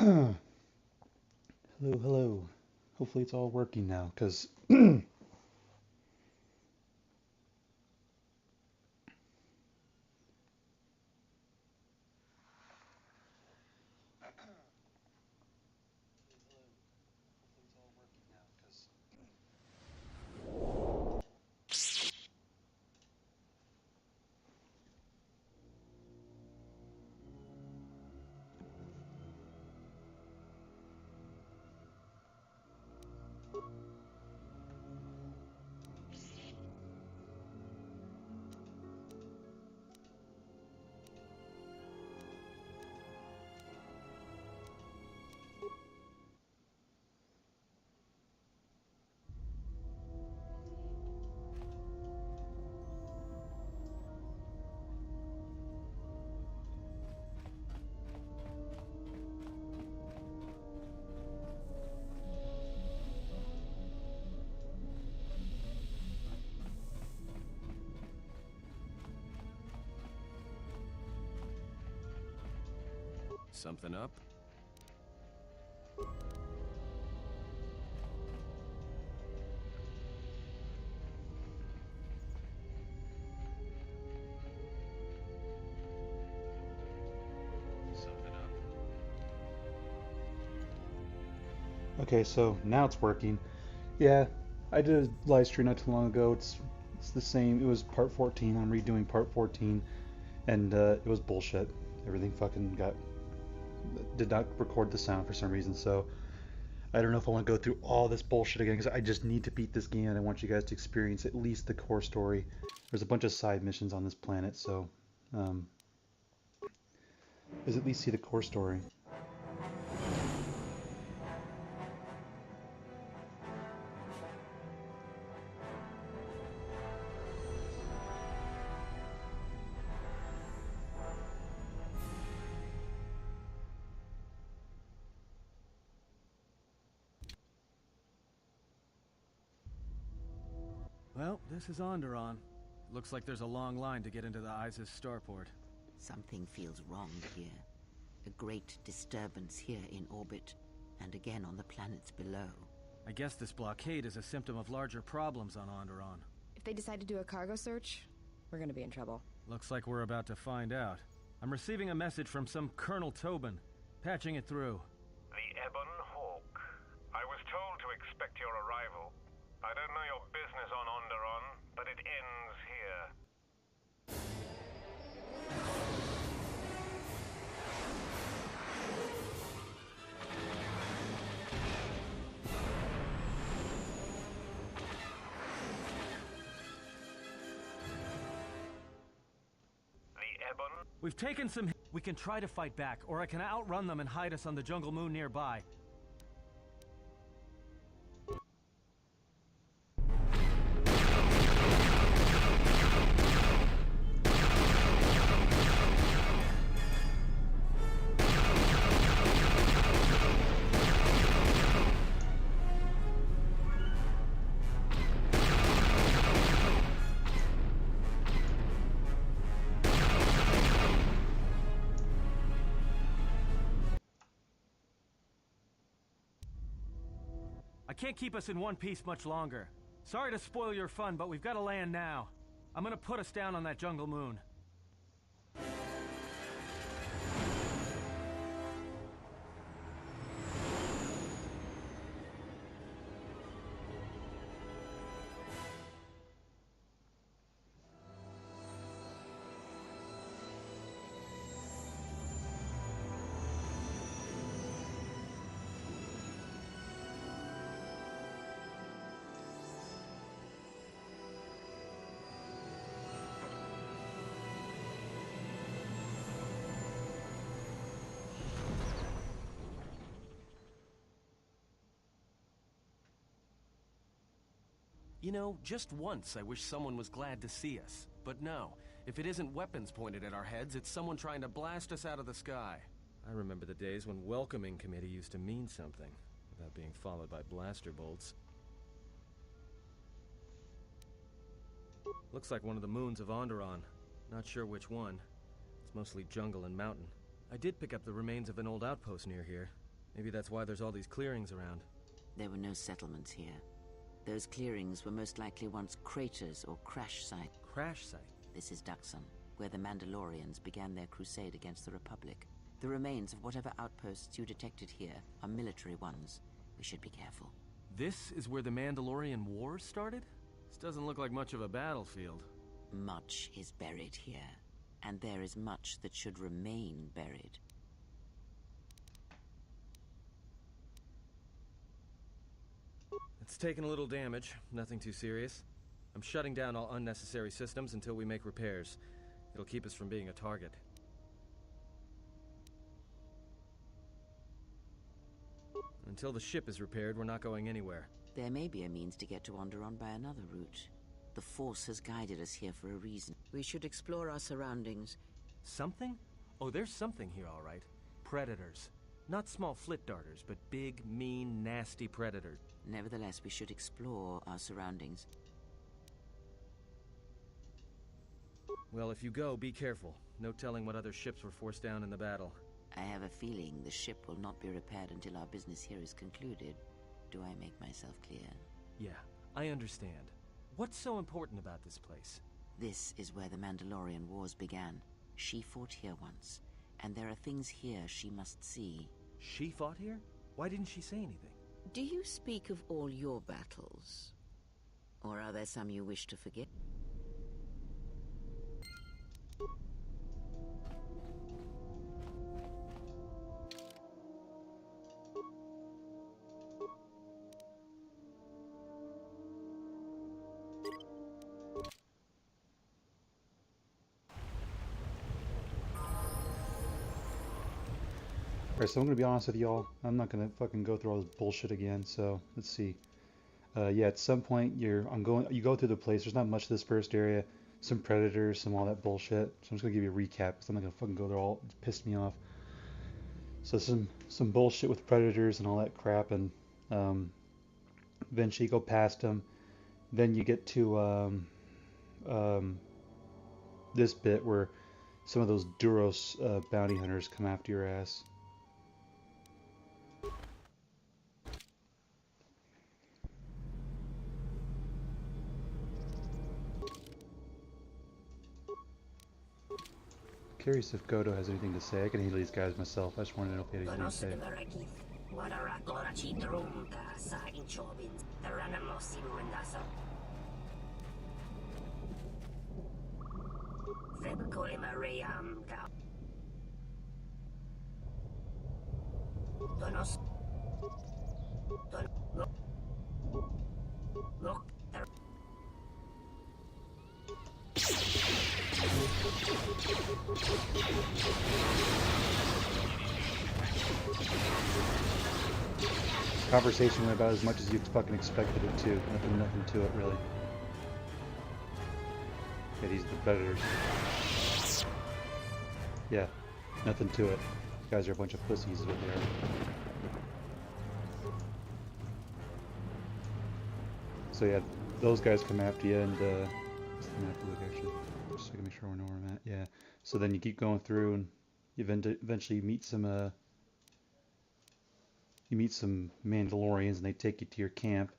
Hello, hello. Hopefully it's all working now, because Something up? Something up. okay, so now it's working. Yeah, I did a live stream not too long ago. It's the same. It was part 14. I'm redoing part 14, and it was bullshit. Everything fucking did not record the sound for some reason. So I don't know if I want to go through all this bullshit again because I just need to beat this game and I want you guys to experience at least the core story. There's a bunch of side missions on this planet, so um, let's at least see the core story. Well, this is Onderon. Looks like there's a long line to get into the ISIS starport. Something feels wrong here. A great disturbance here in orbit, and again on the planets below. I guess this blockade is a symptom of larger problems on Onderon. If they decide to do a cargo search, we're gonna be in trouble. Looks like we're about to find out. I'm receiving a message from some Colonel Tobin. Patching it through. The Ebon Hawk. I was told to expect your arrival. I don't know your business on Onderon, but it ends here. The Ebon? We've taken some. We can try to fight back, or I can outrun them and hide us on the jungle moon nearby. I can't keep us in one piece much longer. Sorry to spoil your fun, but we've got to land now. I'm gonna put us down on that jungle moon. You know, just once I wish someone was glad to see us. But no, if it isn't weapons pointed at our heads, it's someone trying to blast us out of the sky. I remember the days when welcoming committee used to mean something, without being followed by blaster bolts. Looks like one of the moons of Onderon. Not sure which one. It's mostly jungle and mountain. I did pick up the remains of an old outpost near here. Maybe that's why there's all these clearings around. There were no settlements here. Those clearings were most likely once craters or crash sites. Crash site? This is Duxon, where the Mandalorians began their crusade against the Republic. The remains of whatever outposts you detected here are military ones. We should be careful. This is where the Mandalorian Wars started? This doesn't look like much of a battlefield. Much is buried here, and there is much that should remain buried. It's taken a little damage, nothing too serious. I'm shutting down all unnecessary systems until we make repairs. It'll keep us from being a target. Until the ship is repaired, we're not going anywhere. There may be a means to get to Onderon by another route. The Force has guided us here for a reason. We should explore our surroundings. Something? Oh, there's something here, all right. Predators. Not small flit darters, but big, mean, nasty predators. Nevertheless, we should explore our surroundings. Well, if you go, be careful. No telling what other ships were forced down in the battle. I have a feeling the ship will not be repaired until our business here is concluded. Do I make myself clear? Yeah, I understand. What's so important about this place? This is where the Mandalorian Wars began. She fought here once, and there are things here she must see. She fought here? Why didn't she say anything? Do you speak of all your battles? Or are there some you wish to forget? Alright, so I'm gonna be honest with y'all. I'm not gonna fucking go through all this bullshit again. So let's see. Yeah, at some point you go through the place. There's not much to this first area. Some predators, some all that bullshit. So I'm just gonna give you a recap because I'm not gonna fucking go there all. It pissed me off. So some bullshit with predators and all that crap, and eventually you go past them. Then you get to this bit where some of those Duros bounty hunters come after your ass. Curious if Goto has anything to say. I can handle these guys myself. I just wanted to know if he had anything to say. Conversation went about as much as you fucking expected it to. Nothing to it really. Yeah, these are the predators. Yeah, nothing to it. You guys are a bunch of pussies is what they are. So yeah, those guys come after you, and what's the map look actually? Just so I can make sure we know where I'm at. Yeah. So then you keep going through, and you eventually meet some Mandalorians, and they take you to your camp.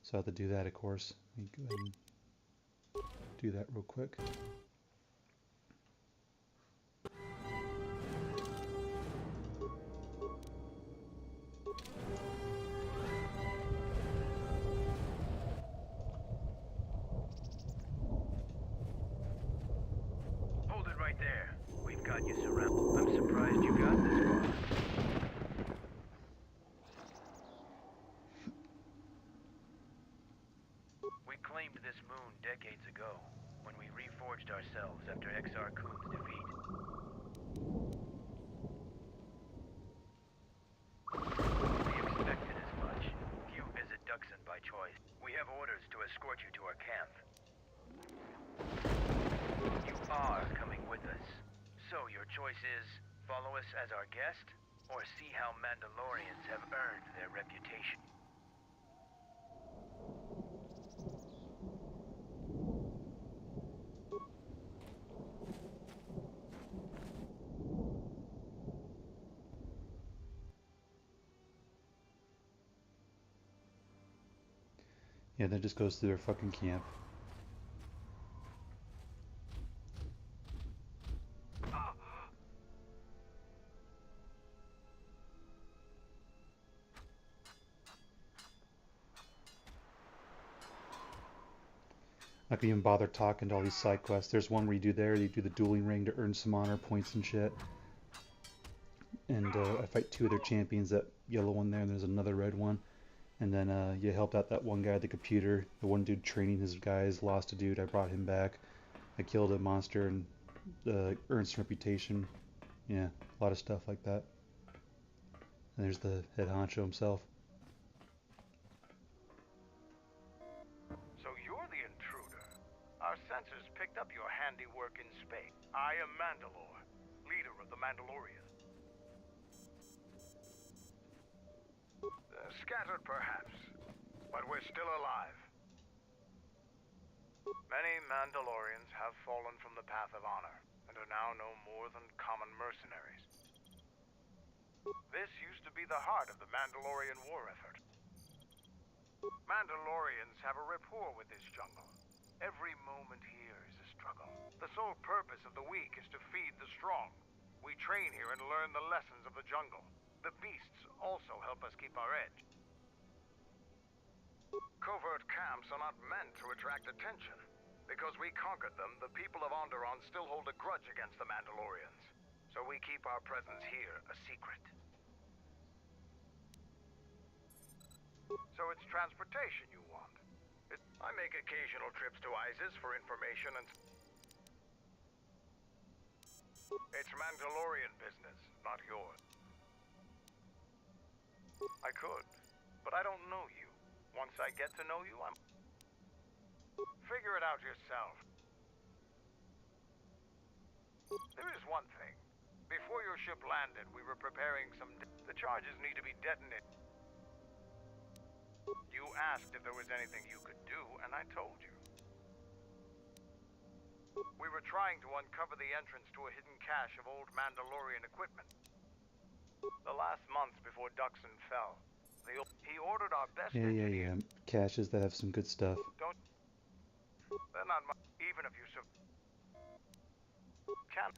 So I have to do that, of course. Let me go ahead and do that real quick. Hold it right there. We've got you surrounded. I'm surprised you got this far. We claimed this moon decades ago, when we reforged ourselves after Exar Kun's defeat. We expected as much. Few visit Duxon by choice. We have orders to escort you to our camp. You are coming with us. So your choice is, follow us as our guest, or see how Mandalorians have earned their reputation. Yeah, that just goes to their fucking camp. I can even bother talking to all these side quests. There's one where you do the dueling ring to earn some honor points and shit. And I fight two of their champions, that yellow one there, and there's another red one. And then you helped out that one guy at the computer. The one dude training his guys lost a dude. I brought him back. I killed a monster and earned some reputation. Yeah, a lot of stuff like that. And there's the head honcho himself. So you're the intruder. Our sensors picked up your handiwork in space. I am Mandalore, leader of the Mandalorians. Scattered perhaps, but we're still alive. Many Mandalorians have fallen from the path of honor and are now no more than common mercenaries. This used to be the heart of the Mandalorian war effort. Mandalorians have a rapport with this jungle. Every moment here is a struggle. The sole purpose of the weak is to feed the strong. We train here and learn the lessons of the jungle. The beasts also help us keep our edge. Covert camps are not meant to attract attention. Because we conquered them, the people of Onderon still hold a grudge against the Mandalorians. So we keep our presence here a secret. So it's transportation you want. I make occasional trips to ISIS for information and... It's Mandalorian business, not yours. I could, but I don't know you. Once I get to know you, I'm... Figure it out yourself. There is one thing. Before your ship landed, we were preparing some... The charges need to be detonated. You asked if there was anything you could do, and I told you. We were trying to uncover the entrance to a hidden cache of old Mandalorian equipment. The last month before Duxon fell, he ordered our best engineers. Yeah. Caches that have some good stuff. They're not much, even if you can.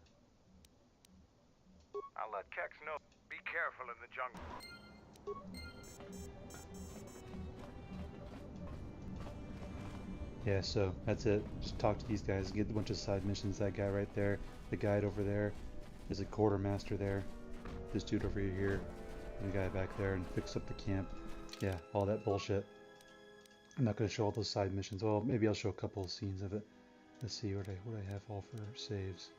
I'll let Kex know. Be careful in the jungle. Yeah, so that's it. Just talk to these guys, get a bunch of side missions. That guy right there, the guide over there, there's a quartermaster there, this dude over here, and the guy back there, and fix up the camp. Yeah, all that bullshit. I'm not going to show all those side missions. Well, maybe I'll show a couple of scenes of it. Let's see what I have all for saves.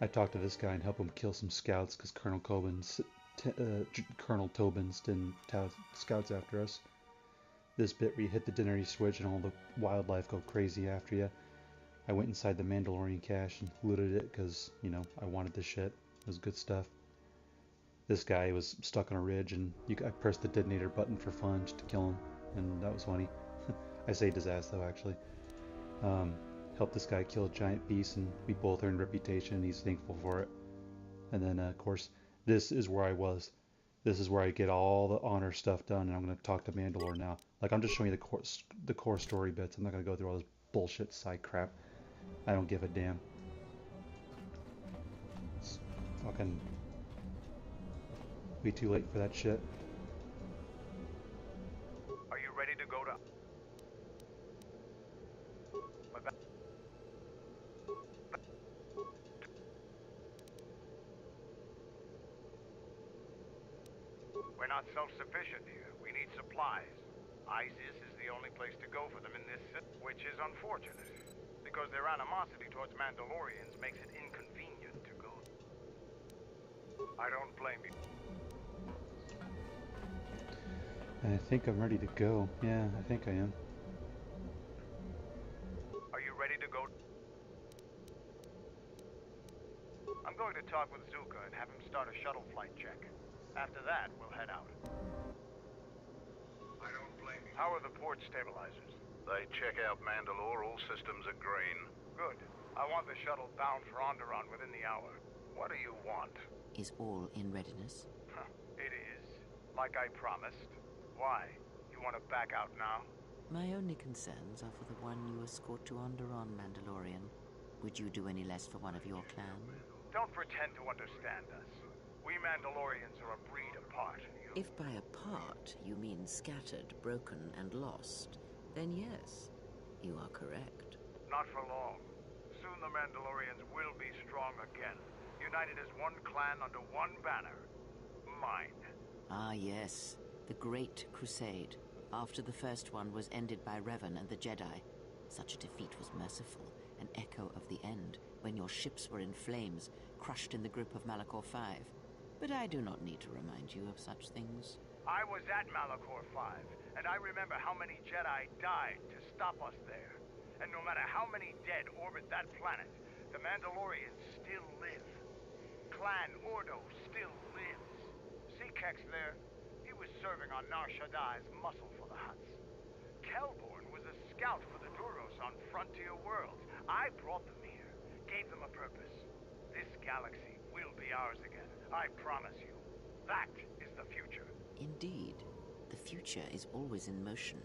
I talked to this guy and helped him kill some scouts because Colonel Tobin's didn't have scouts after us. This bit where you hit the dinner switch and all the wildlife go crazy after you. I went inside the Mandalorian cache and looted it because, you know, I wanted this shit. It was good stuff. This guy was stuck on a ridge and I pressed the detonator button for fun just to kill him, and that was funny. I saved his ass though, actually. Helped this guy kill a giant beast, and we both earned reputation, and he's thankful for it. And then, of course, this is where I was. This is where I get all the honor stuff done, and I'm going to talk to Mandalore now. Like, I'm just showing you the core story bits. I'm not going to go through all this bullshit side crap. I don't give a damn. It's fucking way too late for that shit. Are you ready to go to... We're not self-sufficient here. We need supplies. ISIS is the only place to go for them in this city, which is unfortunate, because their animosity towards Mandalorians makes it inconvenient to go. I don't blame you. I think I'm ready to go. Yeah, I think I am. Are you ready to go? I'm going to talk with Zuka and have him start a shuttle flight check. After that, we'll head out. I don't blame you. How are the port stabilizers? They check out Mandalore. All systems are green. Good. I want the shuttle bound for Onderon within the hour. What do you want? Is all in readiness? It Like I promised. Why? You want to back out now? My only concerns are for the one you escort to Onderon, Mandalorian. Would you do any less for one of your clan? Don't pretend to understand us. We Mandalorians are a breed apart. If by apart you mean scattered, broken, and lost, then yes, you are correct. Not for long. Soon the Mandalorians will be strong again. United as one clan under one banner. Mine. Ah yes, the Great Crusade. After the first one was ended by Revan and the Jedi. Such a defeat was merciful, an echo of the end, when your ships were in flames, crushed in the grip of Malachor V. But I do not need to remind you of such things. I was at Malachor 5, and I remember how many Jedi died to stop us there. And no matter how many dead orbit that planet, the Mandalorians still live. Clan Ordo still lives. See Kex there? He was serving on Nar Shaddai's muscle for the Hutts. Kelborn was a scout for the Duros on Frontier Worlds. I brought them here, gave them a purpose. This galaxy will be ours again, I promise you. That is the future. Indeed, the future is always in motion.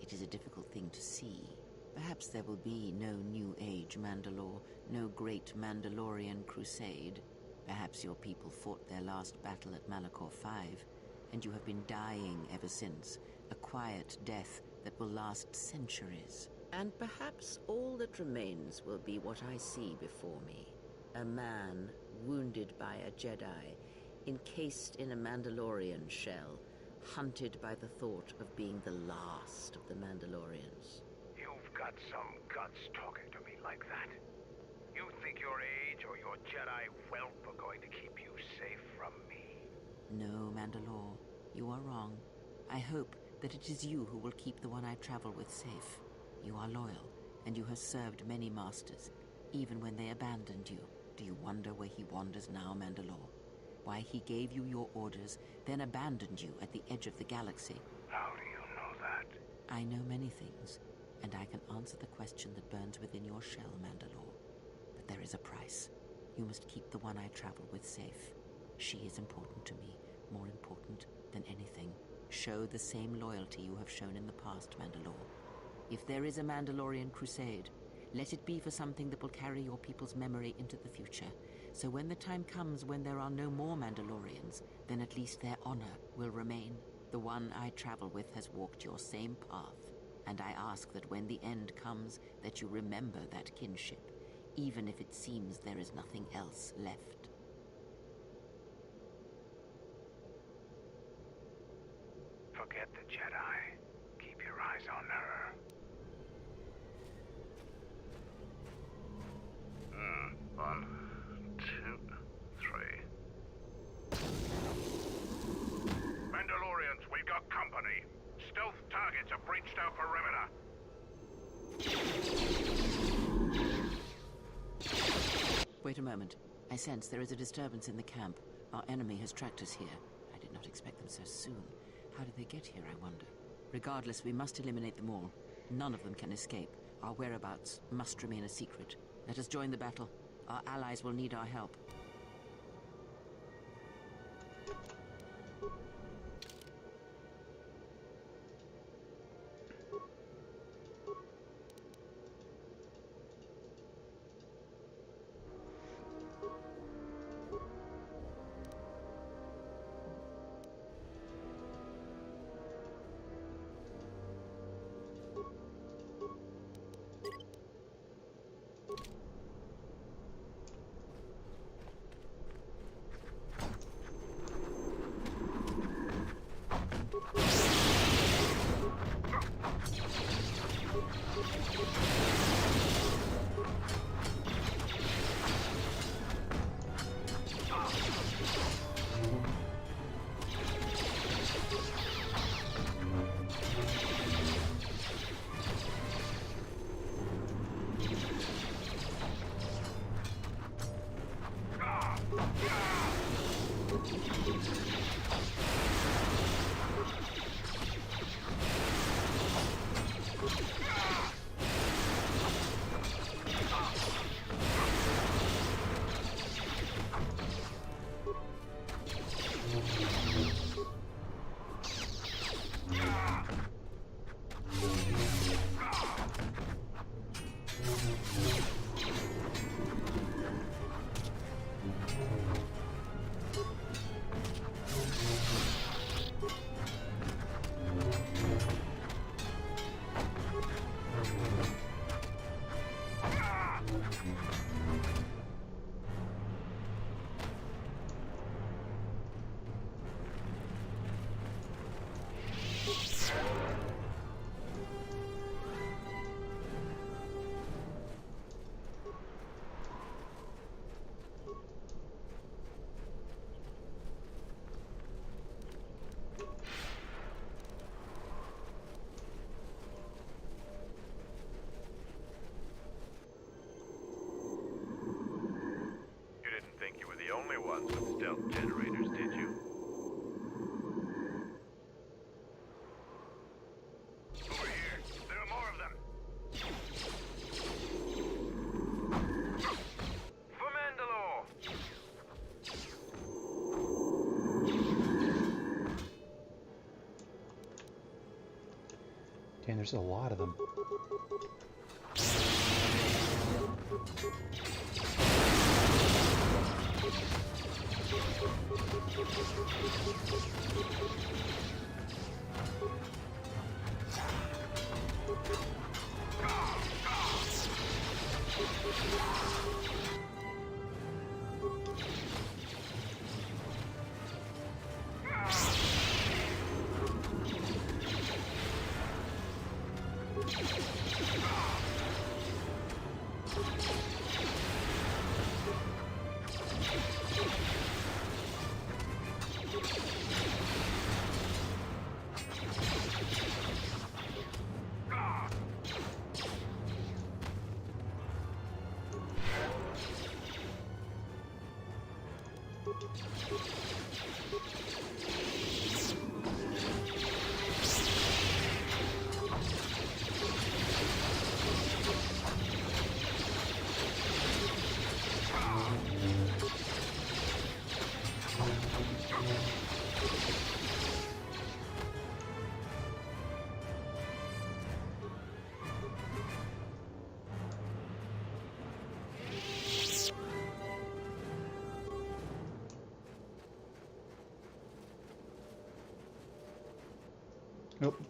It is a difficult thing to see. Perhaps there will be no New Age Mandalore, no great Mandalorian crusade. Perhaps your people fought their last battle at Malachor 5, and you have been dying ever since, a quiet death that will last centuries. And perhaps all that remains will be what I see before me. A man wounded by a Jedi, encased in a Mandalorian shell, hunted by the thought of being the last of the Mandalorians. You've got some guts talking to me like that. You think your age or your Jedi whelp are going to keep you safe from me? No, Mandalore, you are wrong. I hope that it is you who will keep the one I travel with safe. You are loyal, and you have served many masters, even when they abandoned you. Do you wonder where he wanders now, Mandalore? Why he gave you your orders, then abandoned you at the edge of the galaxy? How do you know that? I know many things, and I can answer the question that burns within your shell, Mandalore. But there is a price. You must keep the one I travel with safe. She is important to me, more important than anything. Show the same loyalty you have shown in the past, Mandalore. If there is a Mandalorian crusade, let it be for something that will carry your people's memory into the future. So when the time comes when there are no more Mandalorians, then at least their honor will remain. The one I travel with has walked your same path, and I ask that when the end comes, that you remember that kinship, even if it seems there is nothing else left. Forget the Jedi. Keep your eyes on her. 1, 2, 3. Mandalorians, we've got company. Stealth targets have breached our perimeter. Wait a moment. I sense there is a disturbance in the camp. Our enemy has tracked us here. I did not expect them so soon. How did they get here, I wonder? Regardless, we must eliminate them all. None of them can escape. Our whereabouts must remain a secret. Let us join the battle. Our allies will need our help. The only ones with stealth generators, did you? Over here. There are more of them. For Mandalore! Damn, there's a lot of them. Nope.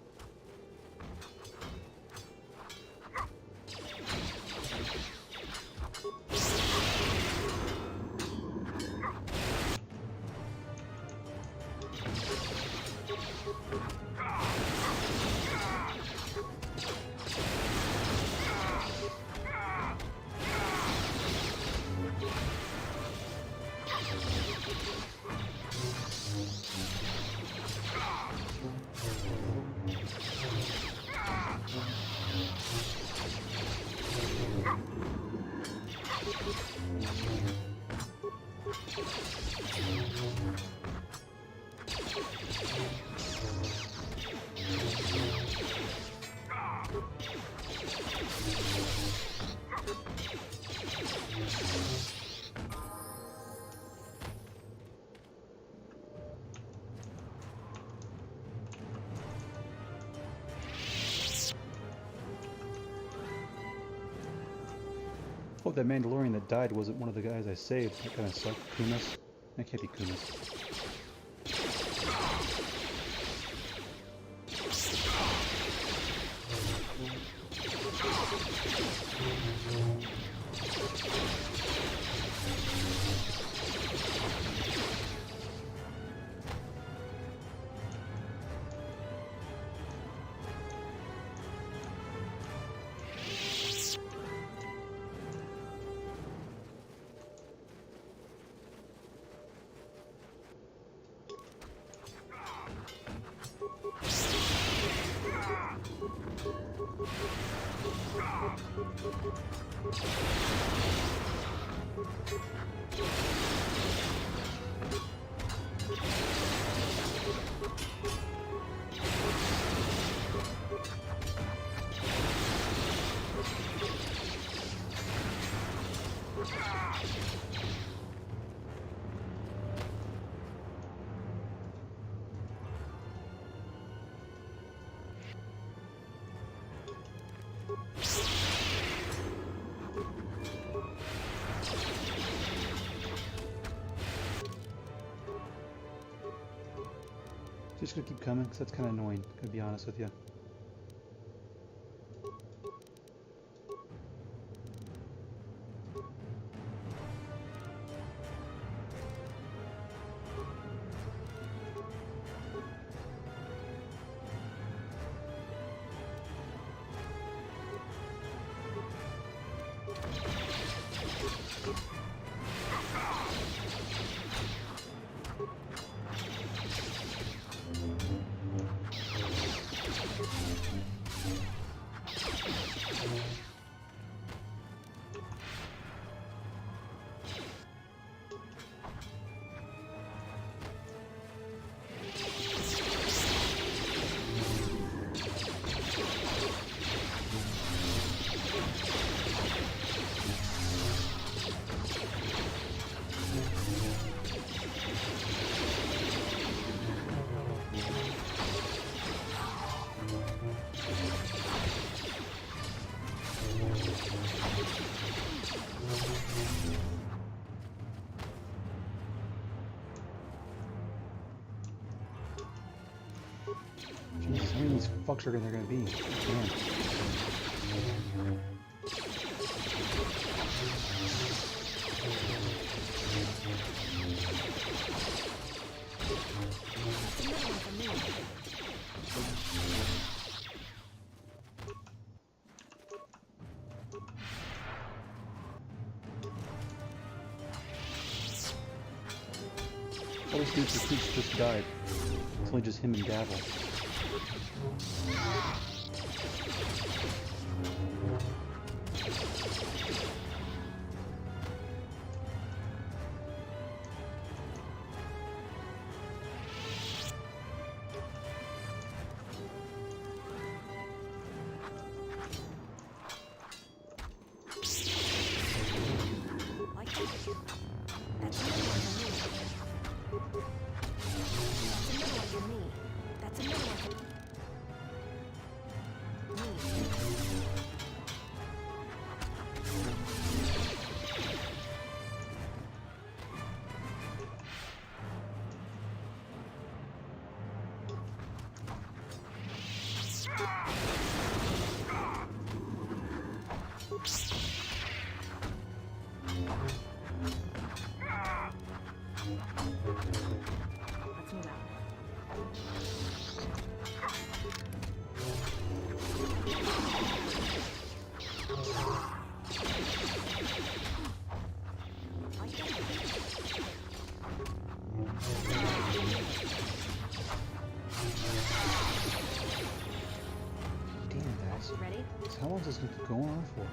Hope that Mandalorian that died wasn't one of the guys I saved. That kind of sucked. Kumis? That can't be Kumis. Just gonna keep coming, because that's kind of annoying, to be honest with you. Jeez, how many of these fucks are there gonna be? Man. All these dudes just died. It's only just him and Gavel. Ready? So how long is this going to keep going on for?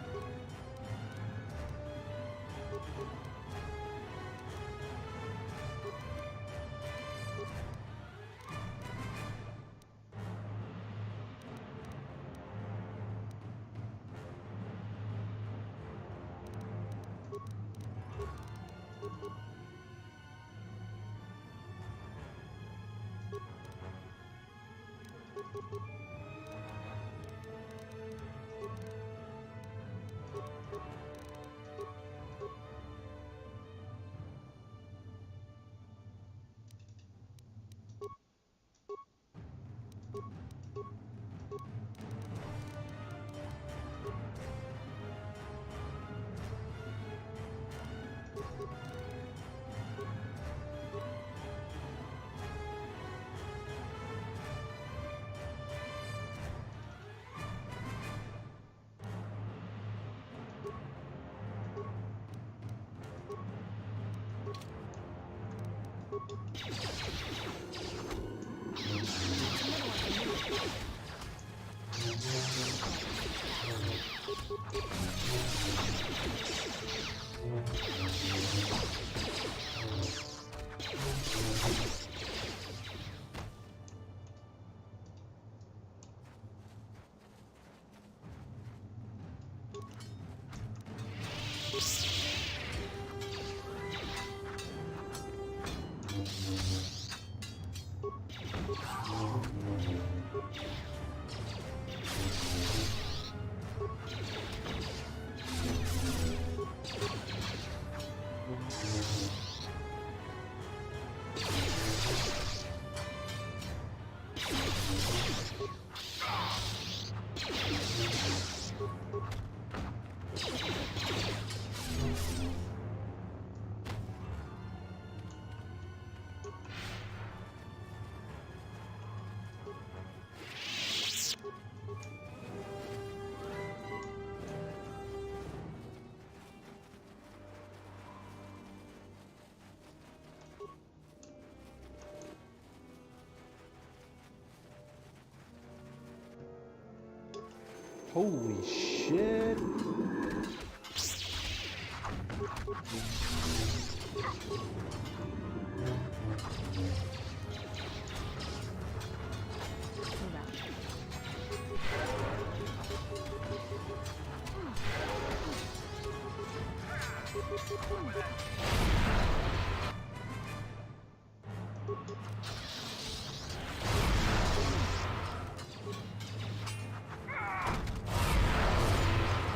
Holy shit!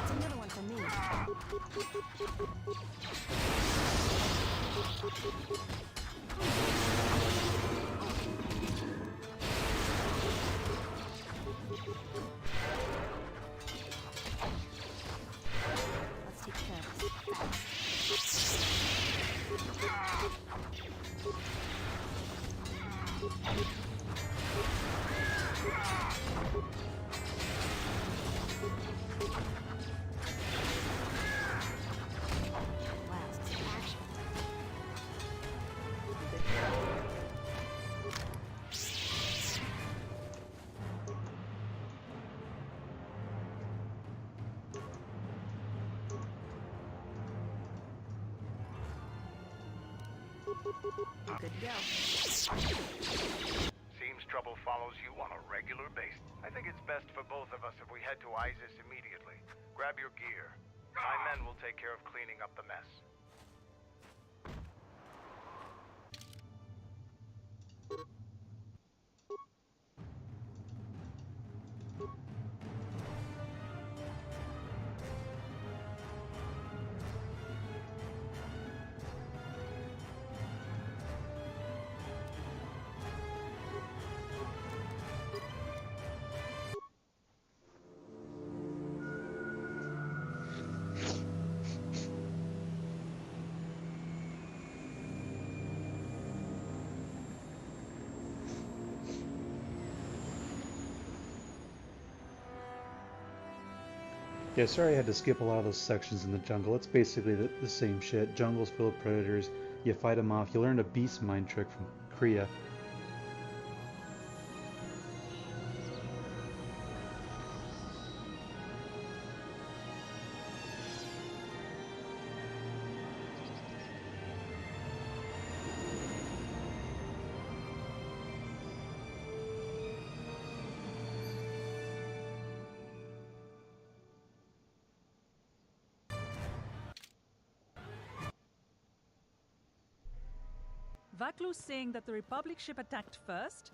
That's another one for me. Let's take care of this. Last action. Good to go. Seems trouble follows you on a regular basis. I think it's best for both of us if we head to ISIS immediately. Grab your gear. My men will take care of cleaning up the mess. Yeah, sorry I had to skip a lot of those sections in the jungle. It's basically the same shit. Jungle's full of predators. You fight them off. You learn a beast mind trick from Kriya. Vaklu's saying that the Republic ship attacked first?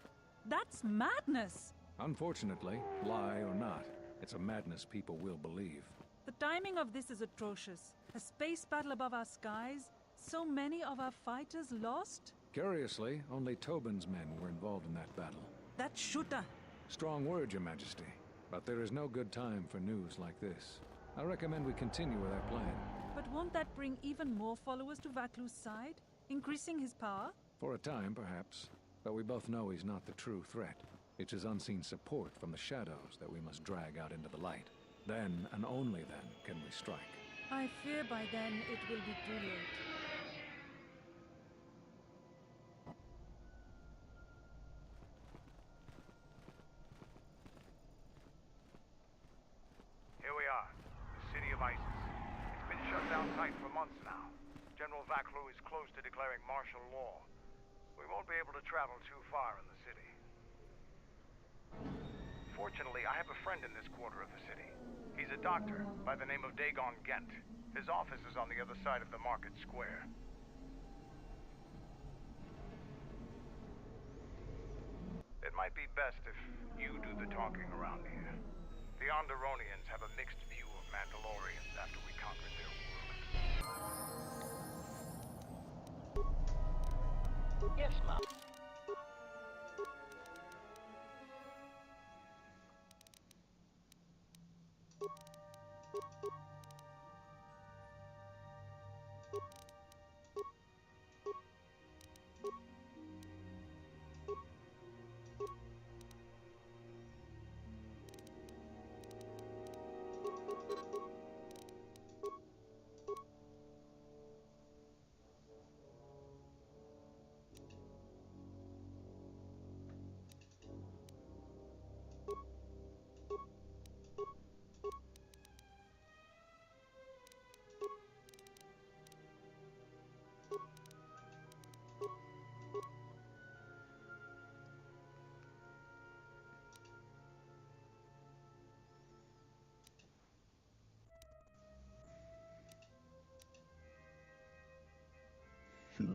That's madness! Unfortunately, lie or not, it's a madness people will believe. The timing of this is atrocious. A space battle above our skies, so many of our fighters lost? Curiously, only Tobin's men were involved in that battle. That shooter! Strong word, Your Majesty, but there is no good time for news like this. I recommend we continue with our plan. But won't that bring even more followers to Vaklu's side? Increasing his power? For a time, perhaps, but we both know he's not the true threat. It's his unseen support from the shadows that we must drag out into the light. Then, and only then, can we strike. I fear by then it will be too late. Here we are, the city of ISIS. It's been shut down tight for months now. General Vaklu is close to declaring martial law. We won't be able to travel too far in the city. Fortunately, I have a friend in this quarter of the city. He's a doctor by the name of Dagon Gent. His office is on the other side of the market square. It might be best if you do the talking around here. The Onderonians have a mixed view of Mandalorians after we conquered their world. Yes, Mom. Should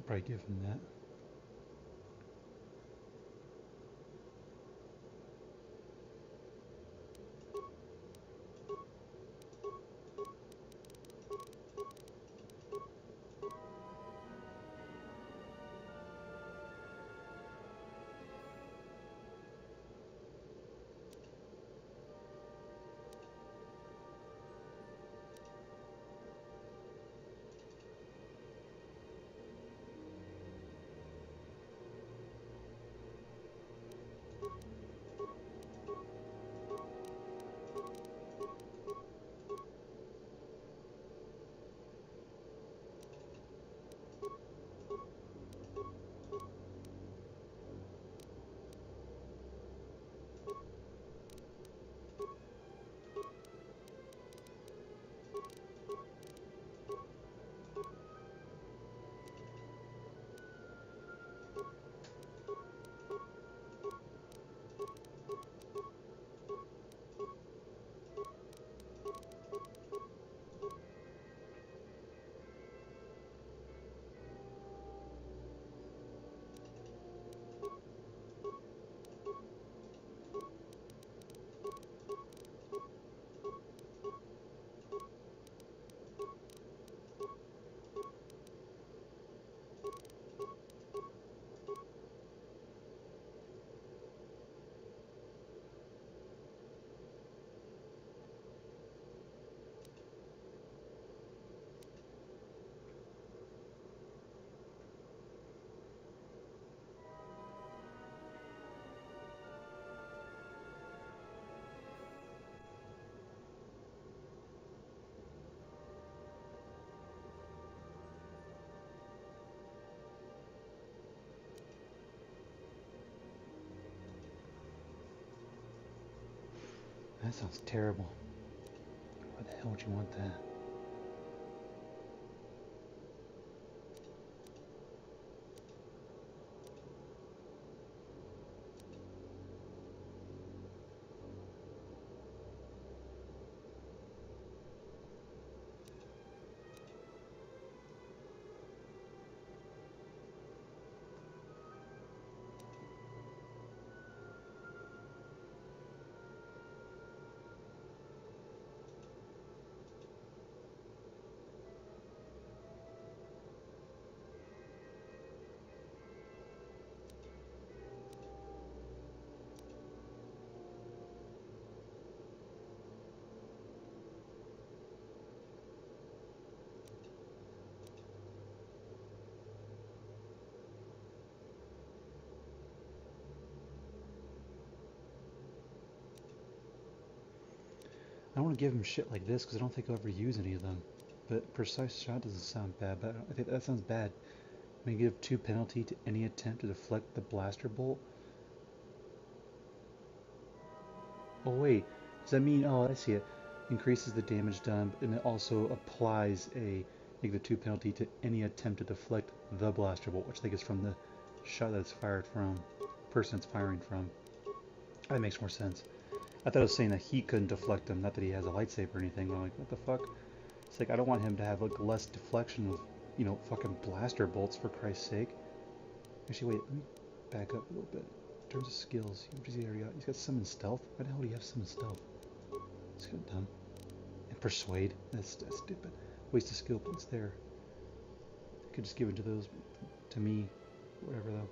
probably give him that. That sounds terrible. Why the hell would you want that? I don't want to give him shit like this because I don't think I'll ever use any of them. But precise shot doesn't sound bad, but I think that sounds bad. May give 2 penalty to any attempt to deflect the blaster bolt. Oh wait, does that mean, oh I see it, increases the damage done, and it also applies a negative 2 penalty to any attempt to deflect the blaster bolt, which I think is from the shot that it's fired from, person it's firing from. That makes more sense. I thought it was saying that he couldn't deflect them, not that he has a lightsaber or anything. I'm like, what the fuck? It's like, I don't want him to have like less deflection of, you know, fucking blaster bolts, for Christ's sake. Actually, wait, let me back up a little bit. In terms of skills, he's got summon stealth. Why the hell do you have summon stealth? It's kind of dumb. And persuade, that's stupid. Waste of skill points there. I could just give it to those, to me, whatever though.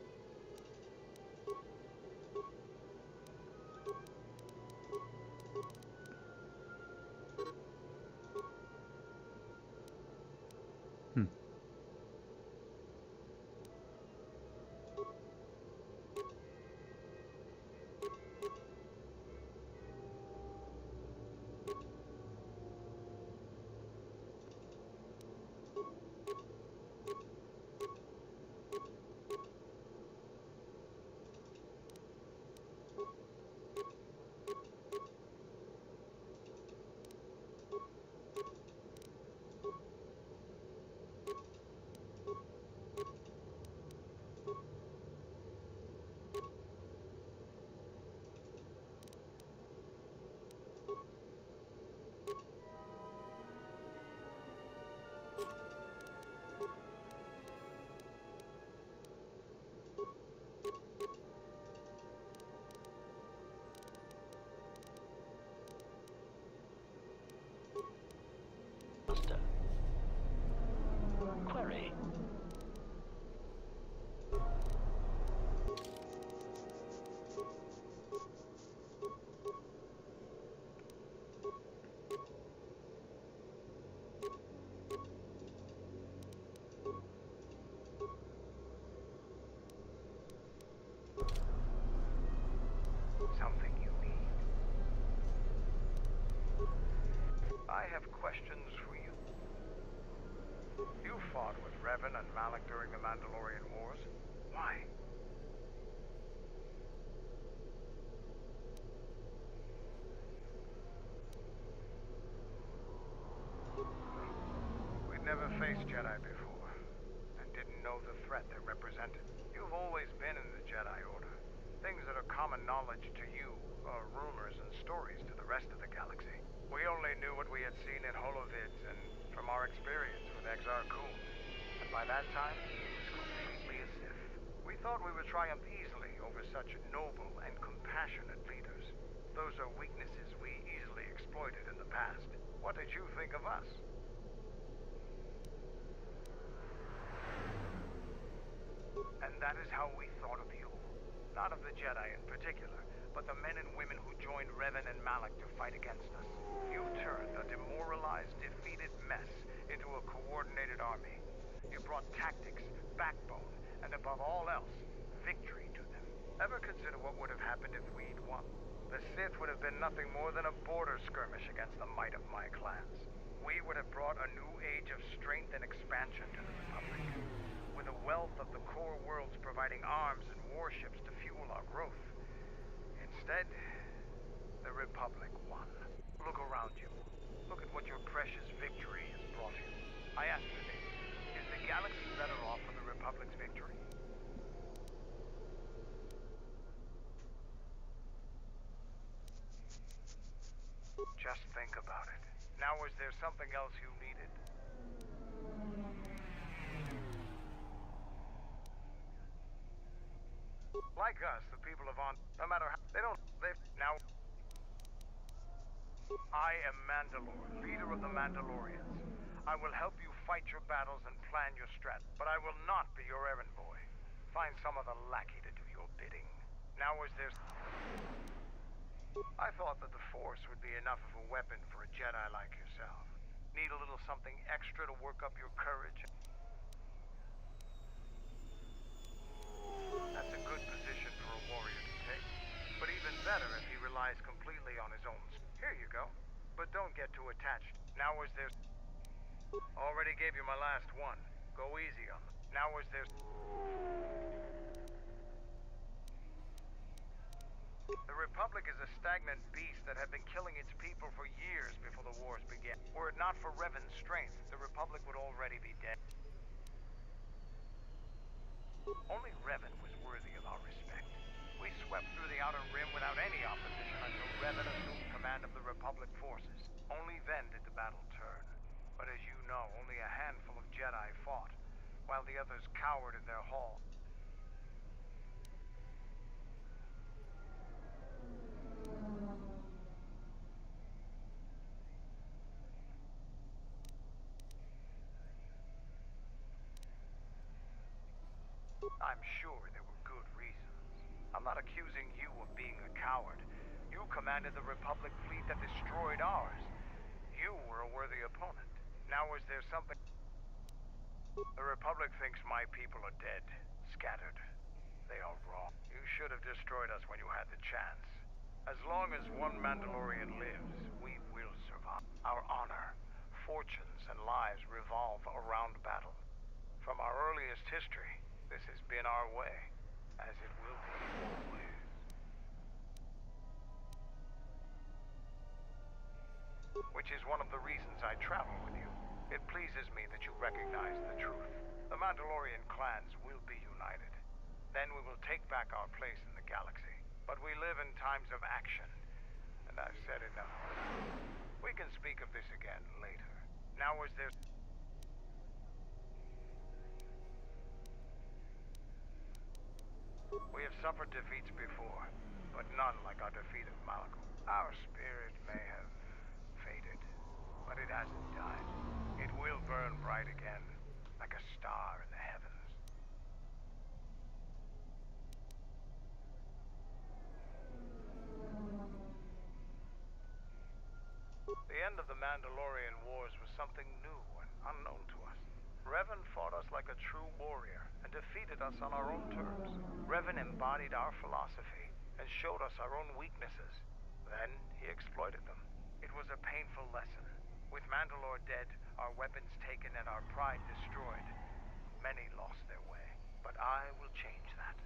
Master. Query. Something you need. I have questions for you. You fought with Revan and Malak during the Mandalorian Wars. Why? We'd never faced Jedi before, and didn't know the threat they represented. You've always been in the Jedi Order. Things that are common knowledge to you are rumors and stories to the rest of the galaxy. We only knew what we had seen in holovids and from our experience with Exar Kun. And by that time, it was completely a Sith. We thought we would triumph easily over such noble and compassionate leaders. Those are weaknesses we easily exploited in the past. What did you think of us? And that is how we thought of you. Not of the Jedi in particular, but the men and women who joined Revan and Malak to fight against us. You turned a demoralized, defeated mess into a coordinated army. You brought tactics, backbone, and above all else, victory to them. Ever consider what would have happened if we'd won? The Sith would have been nothing more than a border skirmish against the might of my clans. We would have brought a new age of strength and expansion to the Republic. With a wealth of the core worlds providing arms and warships to fuel our growth. Instead, the Republic won. Look around you. Look at what your precious victory has brought you. I ask you this, is the galaxy better off for the Republic's victory? Just think about it. Now, is there something else you needed? Like us, the people of no matter how, now, I am Mandalore, leader of the Mandalorians. I will help you fight your battles and plan your strat, but I will not be your errand boy. Find some other lackey to do your bidding. Now is there... I thought that the Force would be enough of a weapon for a Jedi like yourself. Need a little something extra to work up your courage? That's a good position for a warrior to take. But even better if he relies completely on his own. Here you go. But but don't get too attached. Now is there... Already gave you my last one. Go easy on them. Now is there... The Republic is a stagnant beast that had been killing its people for years before the wars began. Were it not for Revan's strength, the Republic would already be dead. Only Revan was worthy of our respect. We swept through the Outer Rim without any opposition until Revan assumed command of the Republic forces. Only then did the battle turn. But as you know, only a handful of Jedi fought, while the others cowered in their hall. I'm sure there were good reasons. I'm not accusing you of being a coward. You commanded the Republic fleet that destroyed ours. You were a worthy opponent. Now is there something... The Republic thinks my people are dead, scattered. They are wrong. You should have destroyed us when you had the chance. As long as one Mandalorian lives, we will survive. Our honor, fortunes, and lives revolve around battle. From our earliest history, this has been our way, as it will be always. Which is one of the reasons I travel with you. It pleases me that you recognize the truth. The Mandalorian clans will be united. Then we will take back our place in the galaxy. But we live in times of action, and I've said enough for now. We can speak of this again later. Now is there... We have suffered defeats before, but none like our defeat of Malachor. Our spirit may have faded, but it hasn't died. It will burn bright again, like a star in the heavens. The end of the Mandalorian Wars was something new and unknown to us. Revan fought us like a true warrior and defeated us on our own terms. Revan embodied our philosophy and showed us our own weaknesses. Then he exploited them. It was a painful lesson. With Mandalore dead, our weapons taken, and our pride destroyed, many lost their way. But I will change that.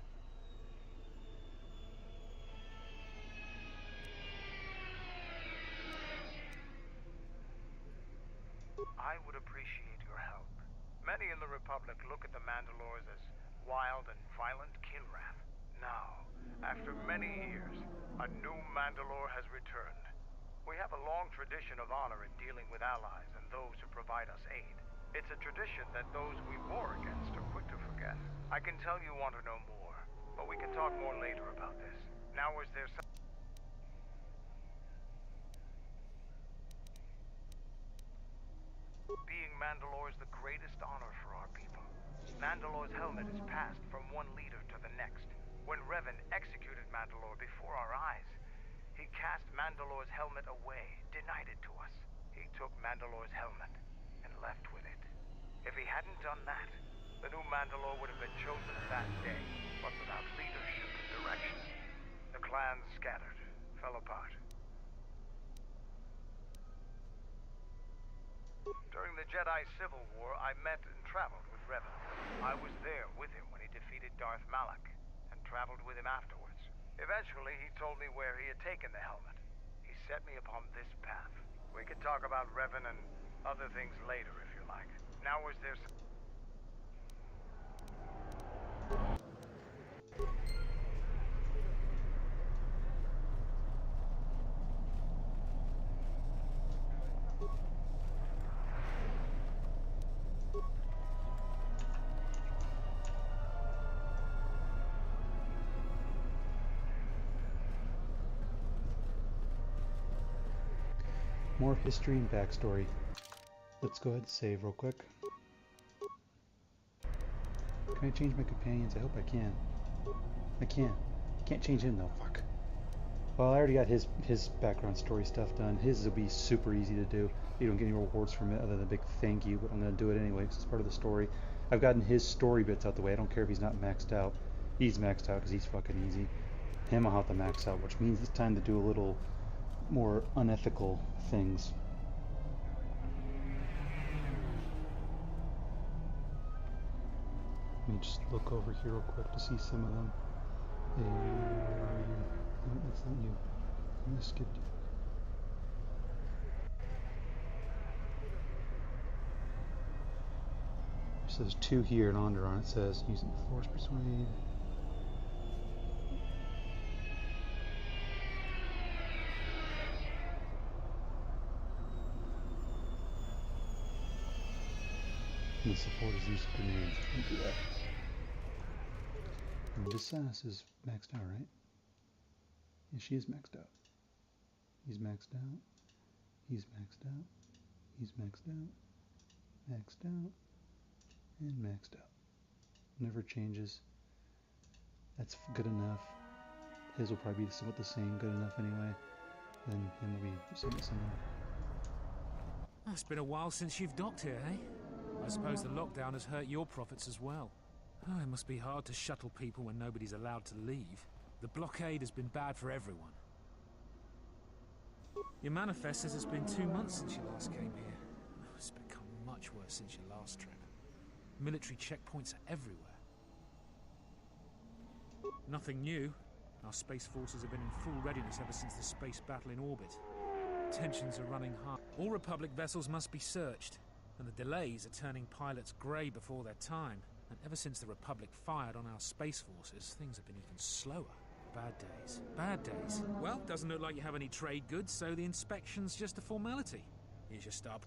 I would appreciate your help. Many in the Republic look at the Mandalores as wild and violent kinrath. Now, after many years, a new Mandalore has returned. We have a long tradition of honor in dealing with allies and those who provide us aid. It's a tradition that those we war against are quick to forget. I can tell you want to know more, but we can talk more later about this. Now is there some... Being Mandalore is the greatest honor for our people. Mandalore's helmet is passed from one leader to the next. When Revan executed Mandalore before our eyes, he cast Mandalore's helmet away, denied it to us. He took Mandalore's helmet and left with it. If he hadn't done that, the new Mandalore would have been chosen that day, but without leadership and direction. The clans scattered, fell apart. During the Jedi Civil War, I met and traveled with Revan. I was there with him when he defeated Darth Malak, and traveled with him afterwards. Eventually, he told me where he had taken the helmet. He set me upon this path. We could talk about Revan and other things later, if you like. Now is there... More history and backstory. Let's go ahead and save real quick. Can I change my companions? I hope I can. I can. Can't change him though, fuck. Well, I already got his background story stuff done. His will be super easy to do. You don't get any rewards from it other than a big thank you, but I'm going to do it anyway because it's part of the story. I've gotten his story bits out the way. I don't care if he's not maxed out. He's maxed out because he's fucking easy. Him I'll have to max out, which means it's time to do a little more unethical things. Let me just look over here real quick to see some of them. Hey, where are you? No, that's not you. I'm gonna skip you. So there's 2 here in Onderon. It says using force persuade. And the support is use of grenades. Don't do that. And this sass is maxed out, right? Yeah, she is maxed out. He's maxed out. He's maxed out. He's maxed out. Maxed out. And maxed out. Never changes. That's good enough. His will probably be somewhat the same, good enough anyway. Then him will be somewhat similar. It's been a while since you've docked here, eh? I suppose the lockdown has hurt your profits as well. Oh, it must be hard to shuttle people when nobody's allowed to leave. The blockade has been bad for everyone. Your manifest says it's been 2 months since you last came here. Oh, it's become much worse since your last trip. Military checkpoints are everywhere. Nothing new. Our space forces have been in full readiness ever since the space battle in orbit. Tensions are running high. All Republic vessels must be searched, and the delays are turning pilots grey before their time. And ever since the Republic fired on our space forces, things have been even slower. Bad days. Bad days. Well, doesn't look like you have any trade goods, so the inspection's just a formality. Here's your stub.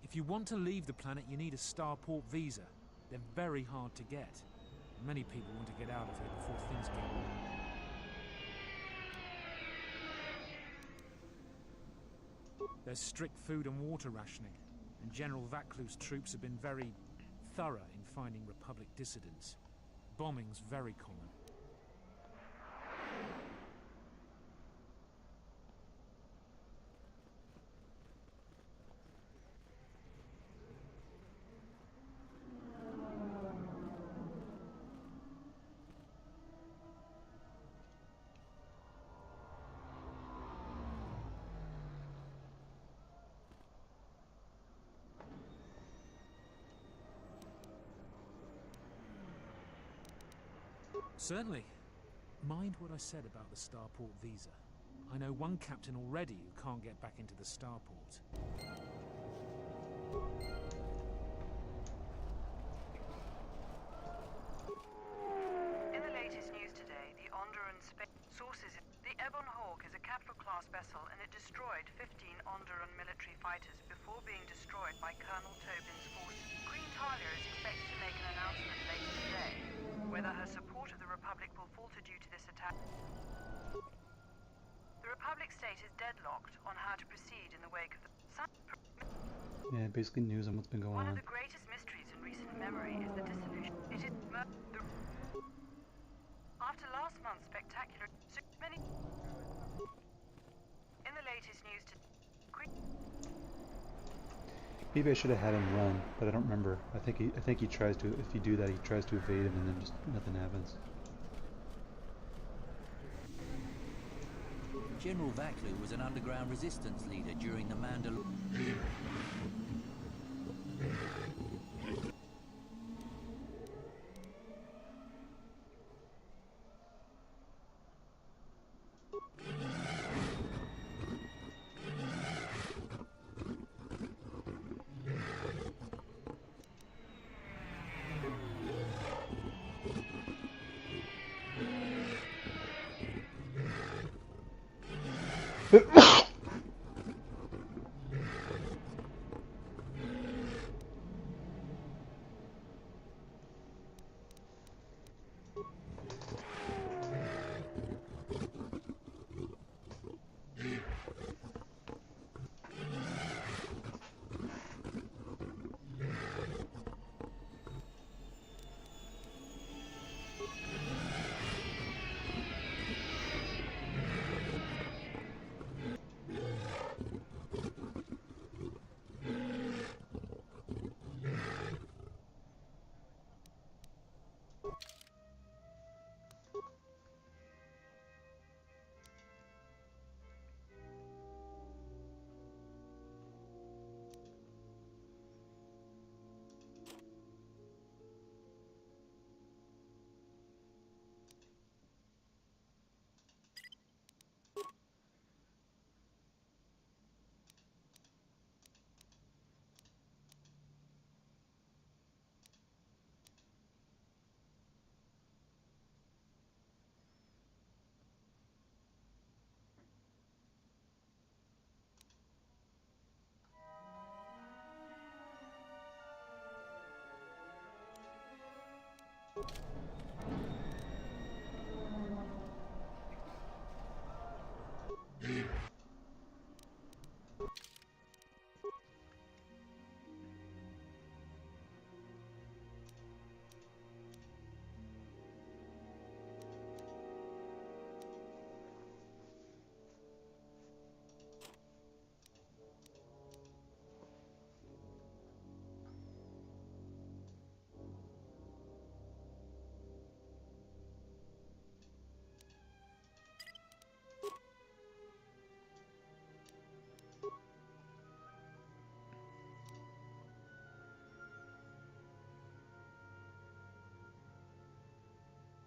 If you want to leave the planet, you need a starport visa. They're very hard to get. Many people want to get out of here before things get wrong. There's strict food and water rationing, and General Vaclu's troops have been very thorough in finding Republic dissidents. Bombing's very common. Certainly. Mind what I said about the starport visa. I know one captain already who can't get back into the starport. In the latest news today, the Onderon sources... The Ebon Hawk is a capital-class vessel, and it destroyed 15 Onderon military fighters before being destroyed by Colonel Tobin's forces. Queen Talia is expected to make an announcement later today. Whether her support of the Republic will falter due to this attack. The Republic state is deadlocked on how to proceed in the wake of the... Yeah, basically news on what's been going on. One of the greatest mysteries in recent memory is the dissolution. It is... After last month's spectacular... Many... In the latest news to... Maybe I should have had him run, but I don't remember. I think he tries to. If you do that, he tries to evade him, and then just nothing happens. General Vaclu was an underground resistance leader during the Mandalore.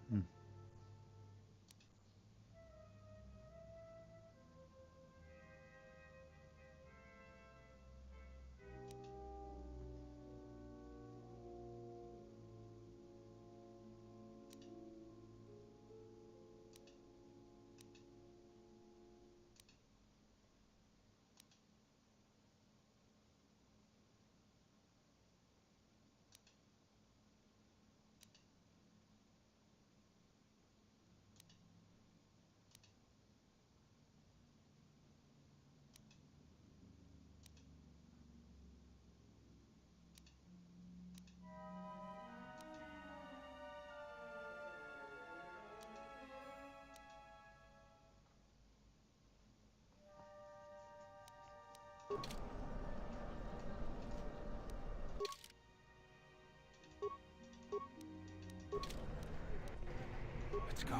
Hmm. Let's go.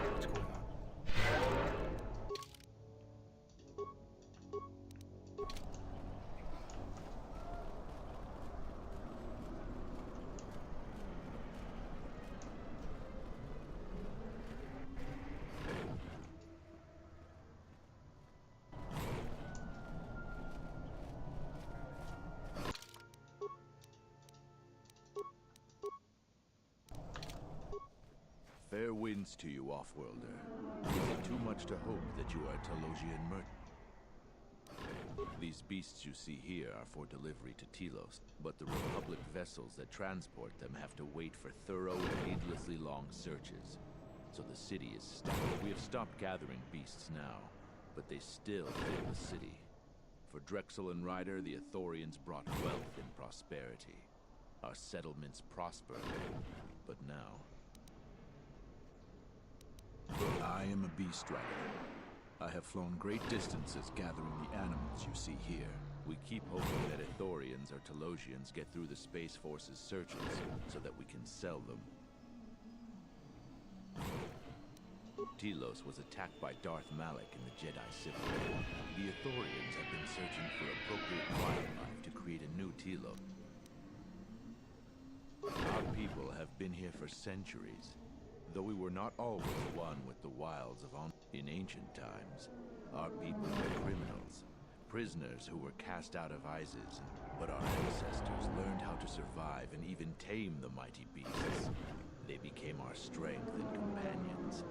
What's going on? Fair winds to you, Offworlder. Is it too much to hope that you are a Telosian merchant? These beasts you see here are for delivery to Telos, but the Republic vessels that transport them have to wait for thorough and needlessly long searches. So the city is stacked. We have stopped gathering beasts now, but they still fill the city. For Drexel and Ryder, the Ithorians brought wealth and prosperity. Our settlements prospered, but now... I am a beast rider. I have flown great distances gathering the animals you see here. We keep hoping that Ithorians or Telosians get through the Space Force's searches so that we can sell them. Telos was attacked by Darth Malak in the Jedi Civil War. The Ithorians have been searching for appropriate wildlife to create a new Telos. Our people have been here for centuries. Though we were not always one with the wilds of in ancient times, our people were criminals, prisoners who were cast out of Isis, but our ancestors learned how to survive and even tame the mighty beasts. They became our strength and companions.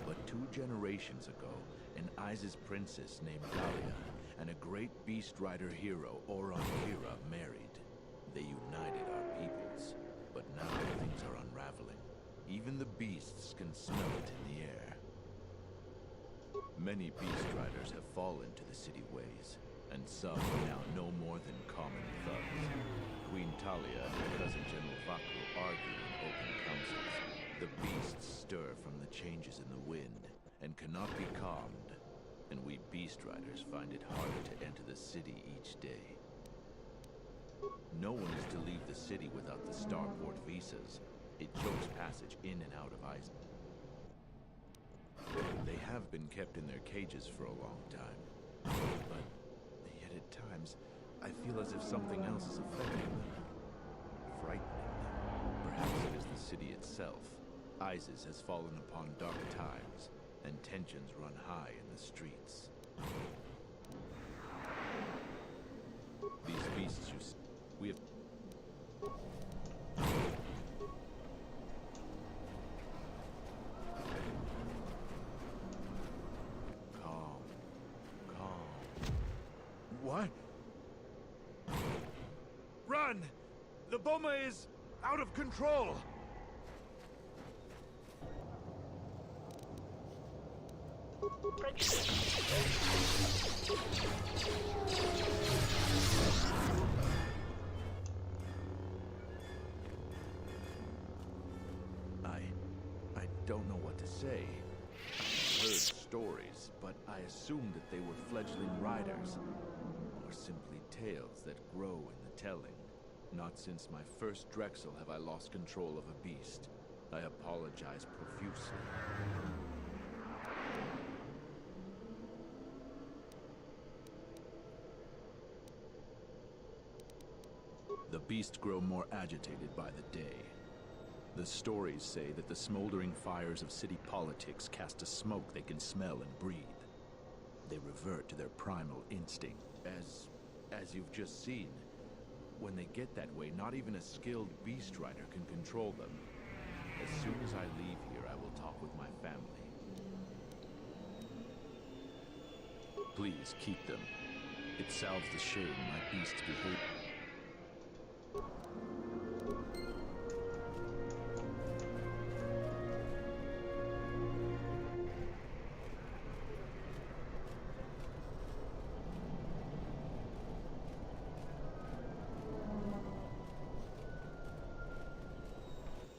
But 2 generations ago, an Isis princess named Galia and a great beast rider hero, Oron Kira, married. They united our peoples, but now things are unraveling. Even the beasts can smell it in the air. Many beast riders have fallen to the city ways, and some are now no more than common thugs. Queen Talia and her cousin General Vaku argue in open councils. The beasts stir from the changes in the wind, and cannot be calmed, and we beast riders find it harder to enter the city each day. No one is to leave the city without the starport visas. It chokes passage in and out of ice. They have been kept in their cages for a long time. But yet at times, I feel as if something else is affecting them. Frightening them. Perhaps it is the city itself. Isis has fallen upon dark times, and tensions run high in the streets. These beasts you see, we have... What? Run! The Boma is out of control! I don't know what to say. I've heard stories, but I assumed that they were fledgling riders. Or simply tales that grow in the telling. Not since my first Drexel have I lost control of a beast. I apologize profusely. beast grow more agitated by the day. The stories say that the smoldering fires of city politics cast a smoke they can smell and breathe. They revert to their primal instinct. As you've just seen, when they get that way, not even a skilled beast rider can control them. As soon as I leave here, I will talk with my family. Please keep them. It salves the shame my beast's behavior.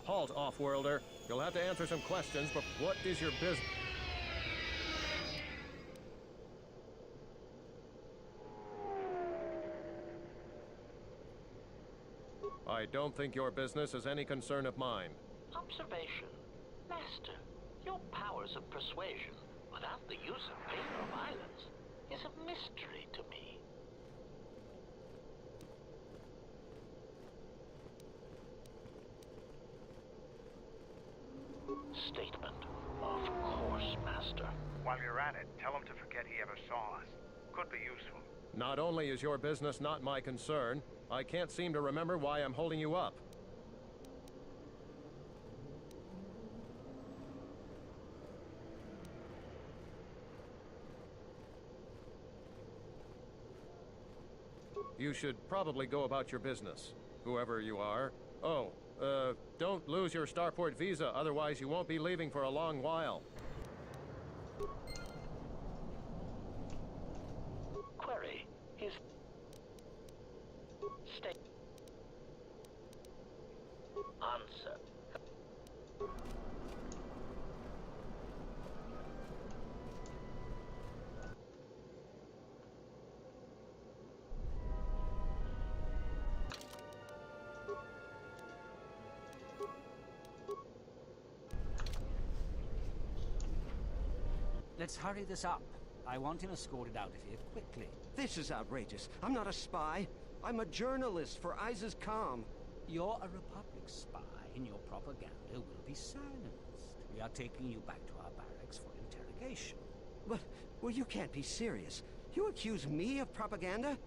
Halt, off-worlder. You'll have to answer some questions, but what is your business? I don't think your business is any concern of mine. Observation. Master, your powers of persuasion, without the use of pain or violence, is a mystery to me. Statement. Of course, Master. While you're at it, tell him to forget he ever saw us. Could be useful. Not only is your business not my concern, I can't seem to remember why I'm holding you up. You should probably go about your business, whoever you are. Oh, don't lose your starport visa, otherwise you won't be leaving for a long while. Query. His... State... Answer. Let's hurry this up. I want him escorted out of here quickly. This is outrageous. I'm not a spy. I'm a journalist for ISIS Com. You're a Republic spy, and your propaganda will be silenced. We are taking you back to our barracks for interrogation. But, well, you can't be serious. You accuse me of propaganda?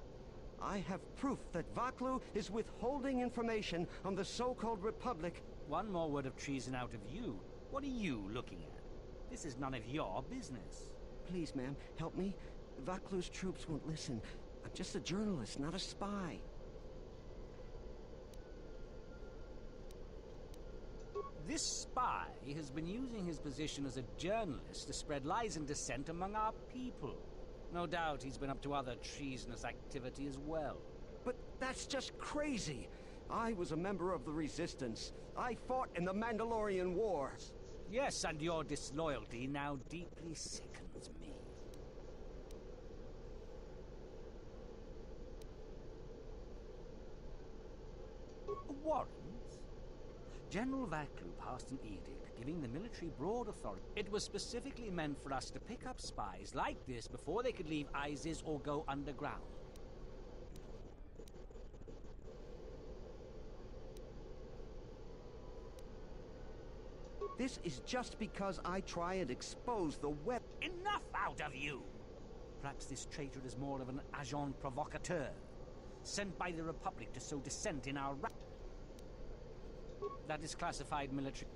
I have proof that Vaklu is withholding information on the so-called Republic. One more word of treason out of you. What are you looking at? This is none of your business. Please, ma'am, help me. Vaklu's troops won't listen. I'm just a journalist, not a spy. This spy has been using his position as a journalist to spread lies and dissent among our people. No doubt he's been up to other treasonous activity as well. But that's just crazy. I was a member of the Resistance. I fought in the Mandalorian Wars. Yes, and your disloyalty now deeply sickens me. Warrant? General Vaklu passed an edict giving the military broad authority. It was specifically meant for us to pick up spies like this before they could leave ISIS or go underground. This is just because I try and expose the web. Enough out of you! Perhaps this traitor is more of an agent provocateur, sent by the Republic to sow dissent in our That is classified military.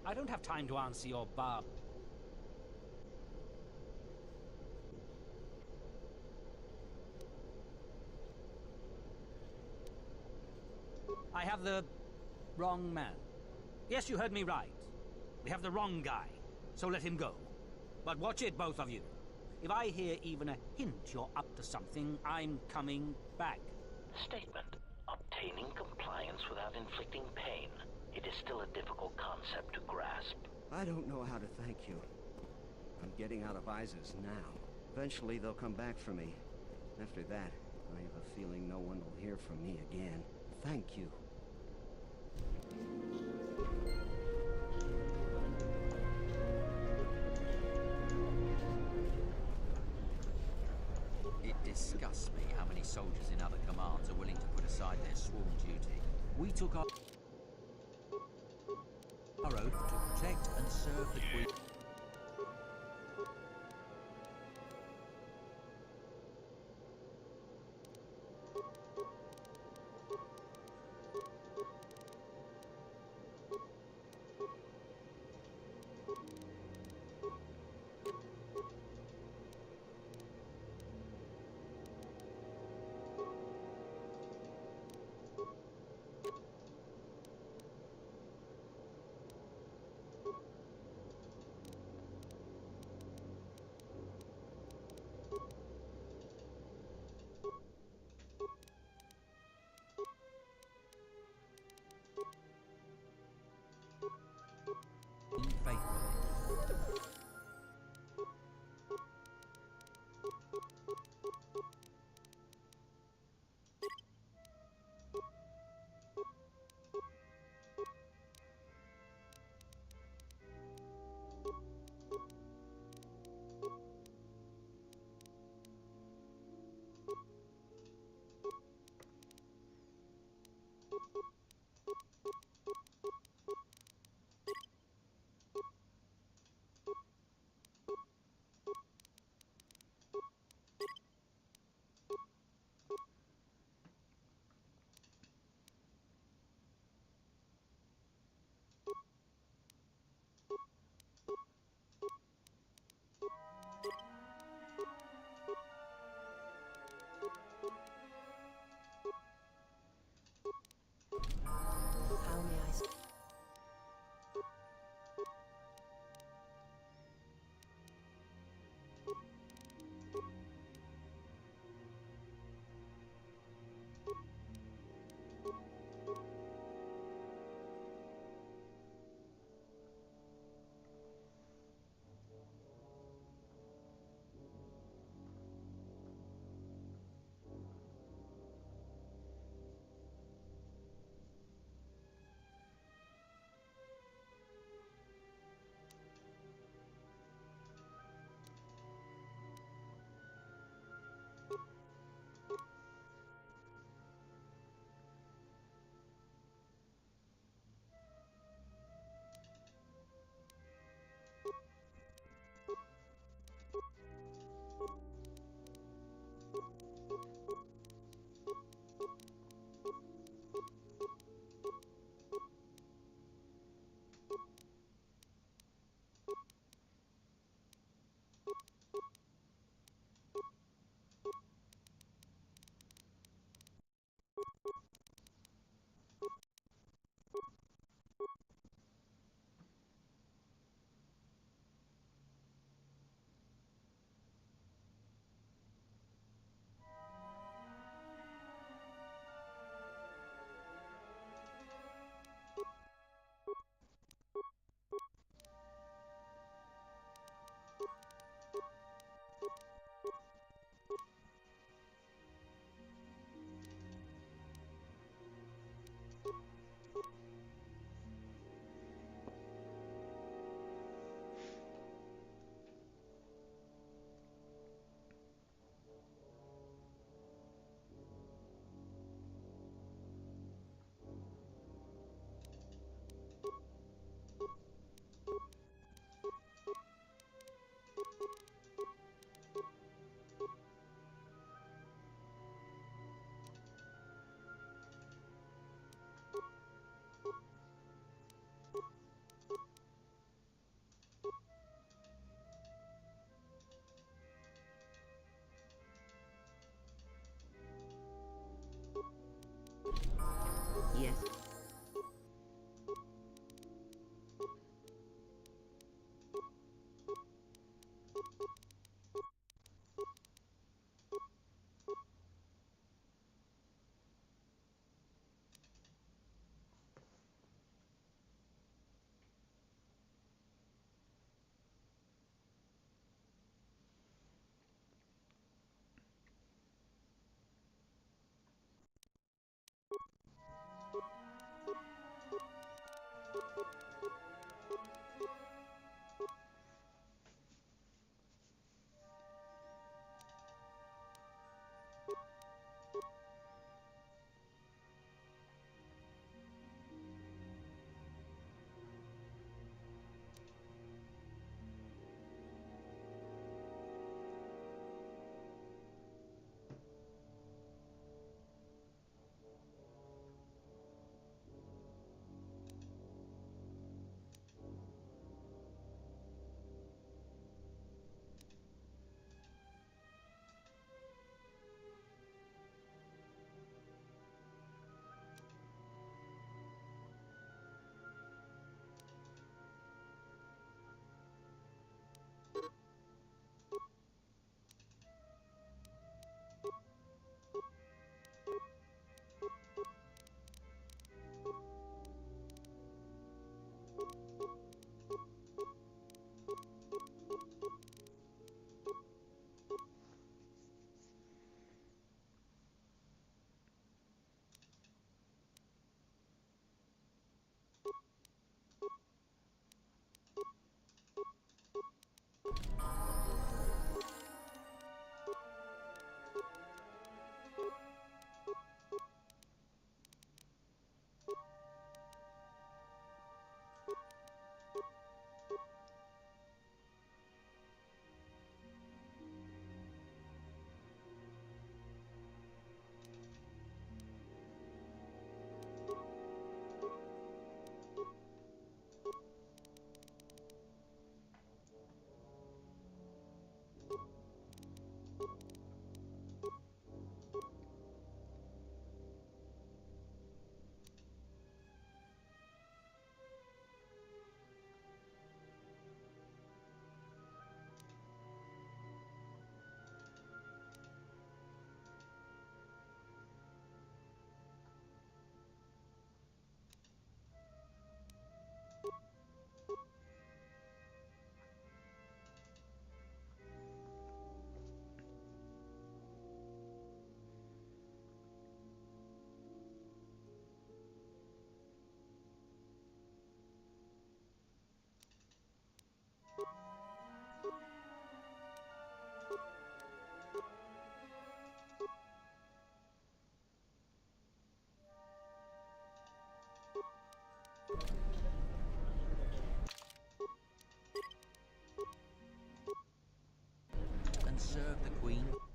I don't have time to answer your barb. I have the wrong man. Yes, you heard me right. We have the wrong guy, so let him go. But watch it, both of you. If I hear even a hint you're up to something, I'm coming back. Statement. Obtaining compliance without inflicting pain. It is still a difficult concept to grasp. I don't know how to thank you. I'm getting out of ISIS now. Eventually they'll come back for me. After that, I have a feeling no one will hear from me again. Thank you. soldiers in other commands are willing to put aside their sworn duty. We took our oath to protect and serve the Queen.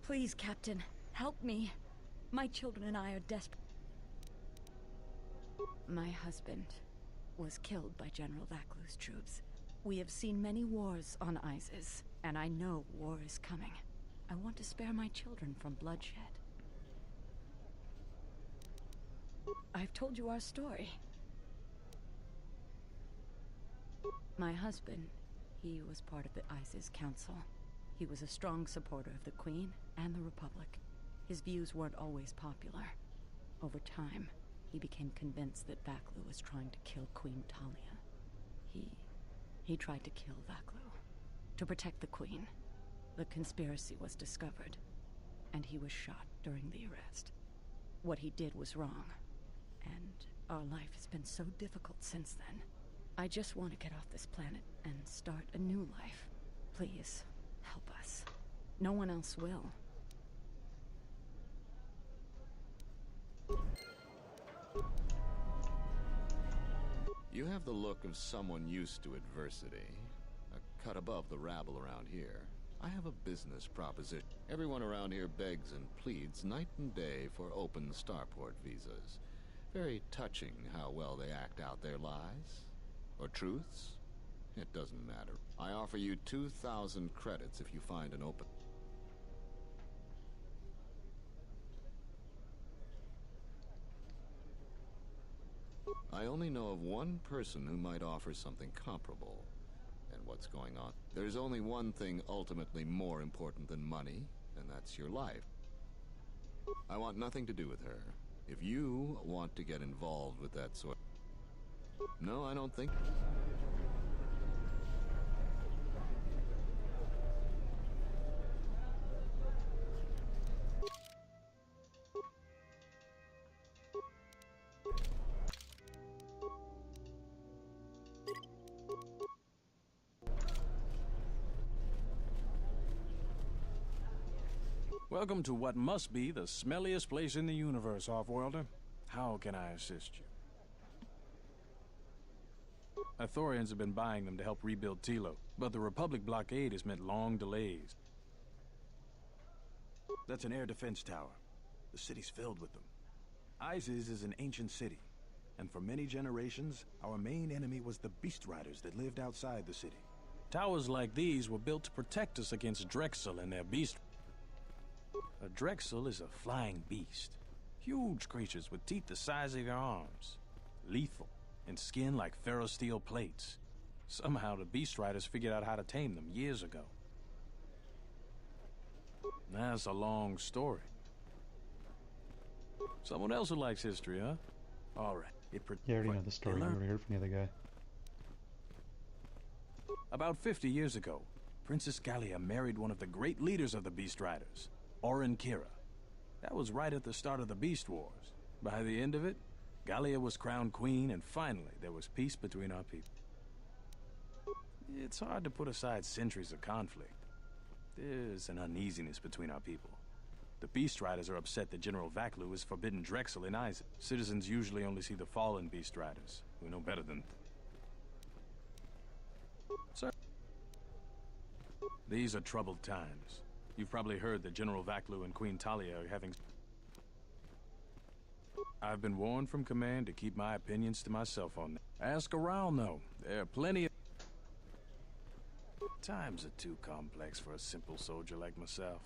Please, Captain, help me. My children and I are desperate. My husband was killed by General Vaklu's troops. We have seen many wars on Isis, and I know war is coming. I want to spare my children from bloodshed. I've told you our story. My husband, he was part of the Isis Council. He was a strong supporter of the Queen and the Republic. His views weren't always popular. Over time, he became convinced that Vaklu was trying to kill Queen Talia. He tried to kill Vaklu to protect the Queen. The conspiracy was discovered, and he was shot during the arrest. What he did was wrong, and our life has been so difficult since then. I just want to get off this planet and start a new life. Please, help us. No one else will. You have the look of someone used to adversity. A cut above the rabble around here. I have a business proposition. Everyone around here begs and pleads night and day for open starport visas. Very touching how well they act out their lies. Or truths. It doesn't matter. I offer you 2,000 credits if you find an open... I only know of one person who might offer something comparable. And what's going on? There's only one thing ultimately more important than money, and that's your life. I want nothing to do with her. If you want to get involved with that sort... No, I don't think... Welcome to what must be the smelliest place in the universe, Offworlder. How can I assist you? Ithorians have been buying them to help rebuild Tilo, but the Republic blockade has meant long delays. That's an air defense tower. The city's filled with them. Isis is an ancient city, and for many generations, our main enemy was the Beast Riders that lived outside the city. Towers like these were built to protect us against Drexel and their beast. A Drexel is a flying beast. Huge creatures with teeth the size of your arms. Lethal, and skin like ferrosteel plates. Somehow the Beast Riders figured out how to tame them years ago. That's a long story. Someone else who likes history, huh? Alright. You already know the story. You already heard from the other guy. About 50 years ago, Princess Gallia married one of the great leaders of the Beast Riders, Orin Kira. That was right at the start of the Beast Wars. By the end of it, Gallia was crowned queen, and finally there was peace between our people. It's hard to put aside centuries of conflict. There's an uneasiness between our people. The Beast Riders are upset that General Vaklu has forbidden Drexel in Isis. Citizens usually only see the fallen Beast Riders, who know better than... Sir? These are troubled times. You've probably heard that General Vaklu and Queen Talia are having... I've been warned from command to keep my opinions to myself on that. Ask around, though. There are plenty of... Times are too complex for a simple soldier like myself.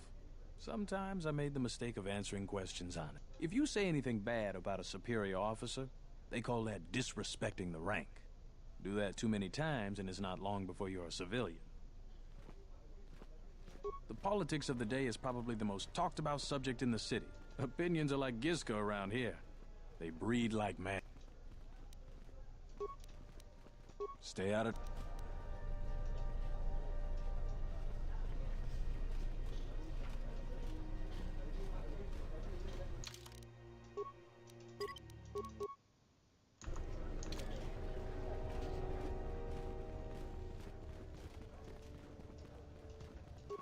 Sometimes I made the mistake of answering questions on it. If you say anything bad about a superior officer, they call that disrespecting the rank. Do that too many times and it's not long before you're a civilian. The politics of the day is probably the most talked about subject in the city. Opinions are like Gizka around here. They breed like man. Stay out of...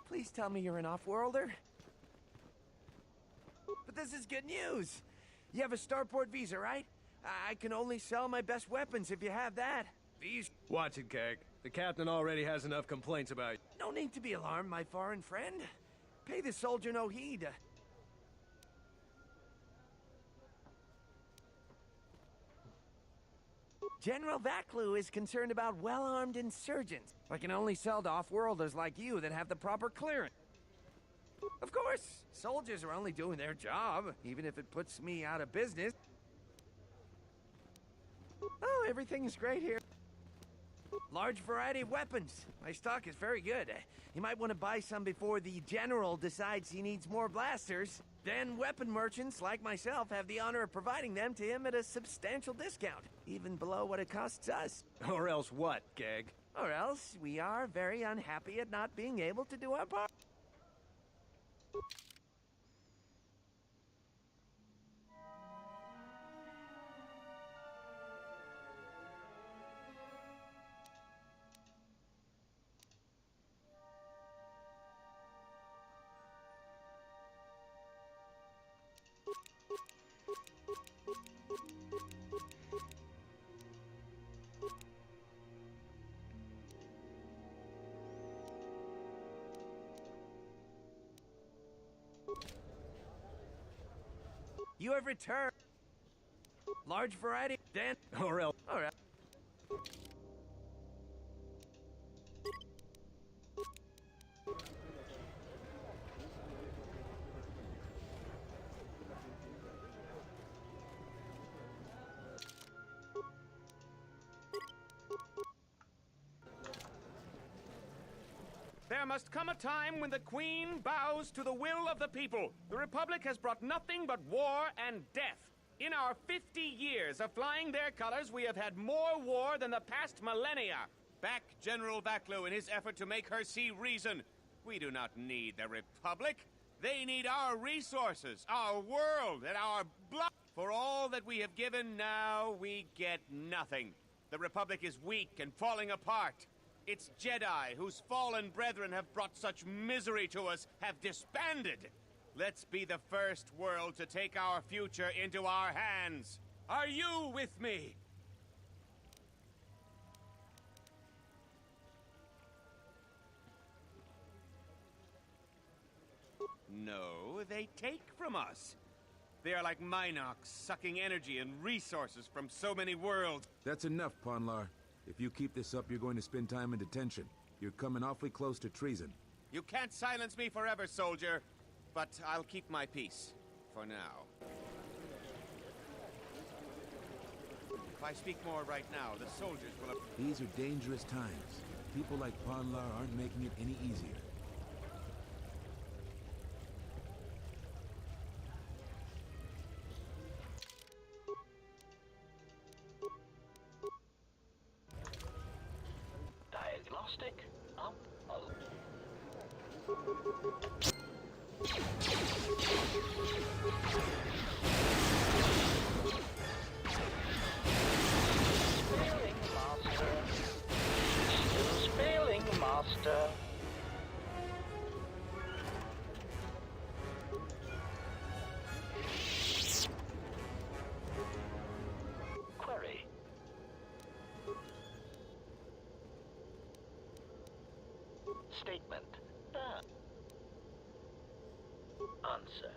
Please tell me you're an off-worlder. But this is good news. You have a starport visa, right? I can only sell my best weapons if you have that. Visa. Watch it, Keg. The captain already has enough complaints about you. No need to be alarmed, my foreign friend. Pay the soldier no heed. General Vaklu is concerned about well-armed insurgents. I can only sell to off-worlders like you that have the proper clearance. Of course, soldiers are only doing their job, even if it puts me out of business. Oh, everything's great here. Large variety of weapons. My stock is very good. You might want to buy some before the general decides he needs more blasters. Then weapon merchants like myself have the honor of providing them to him at a substantial discount, even below what it costs us. Or else what, Gag? Or else we are very unhappy at not being able to do our part. You have returned. Large variety, Dan. Or else. All right. There must come a time when the Queen bows to the will of the people. The Republic has brought nothing but war and death. In our 50 years of flying their colors, we have had more war than the past millennia. Back General Vaklu in his effort to make her see reason. We do not need the Republic. They need our resources, our world, and our blood. For all that we have given, now we get nothing. The Republic is weak and falling apart. Its Jedi, whose fallen brethren have brought such misery to us, have disbanded. Let's be the first world to take our future into our hands. Are you with me? No, they take from us. They are like Minox, sucking energy and resources from so many worlds. That's enough, Ponlar. If you keep this up, you're going to spend time in detention. You're coming awfully close to treason. You can't silence me forever, soldier. But I'll keep my peace. For now. If I speak more right now, the soldiers will have... These are dangerous times. People like Ponlar aren't making it any easier. Diagnostic up. Spailing master. Still spailing master. Query. Statement. Answer.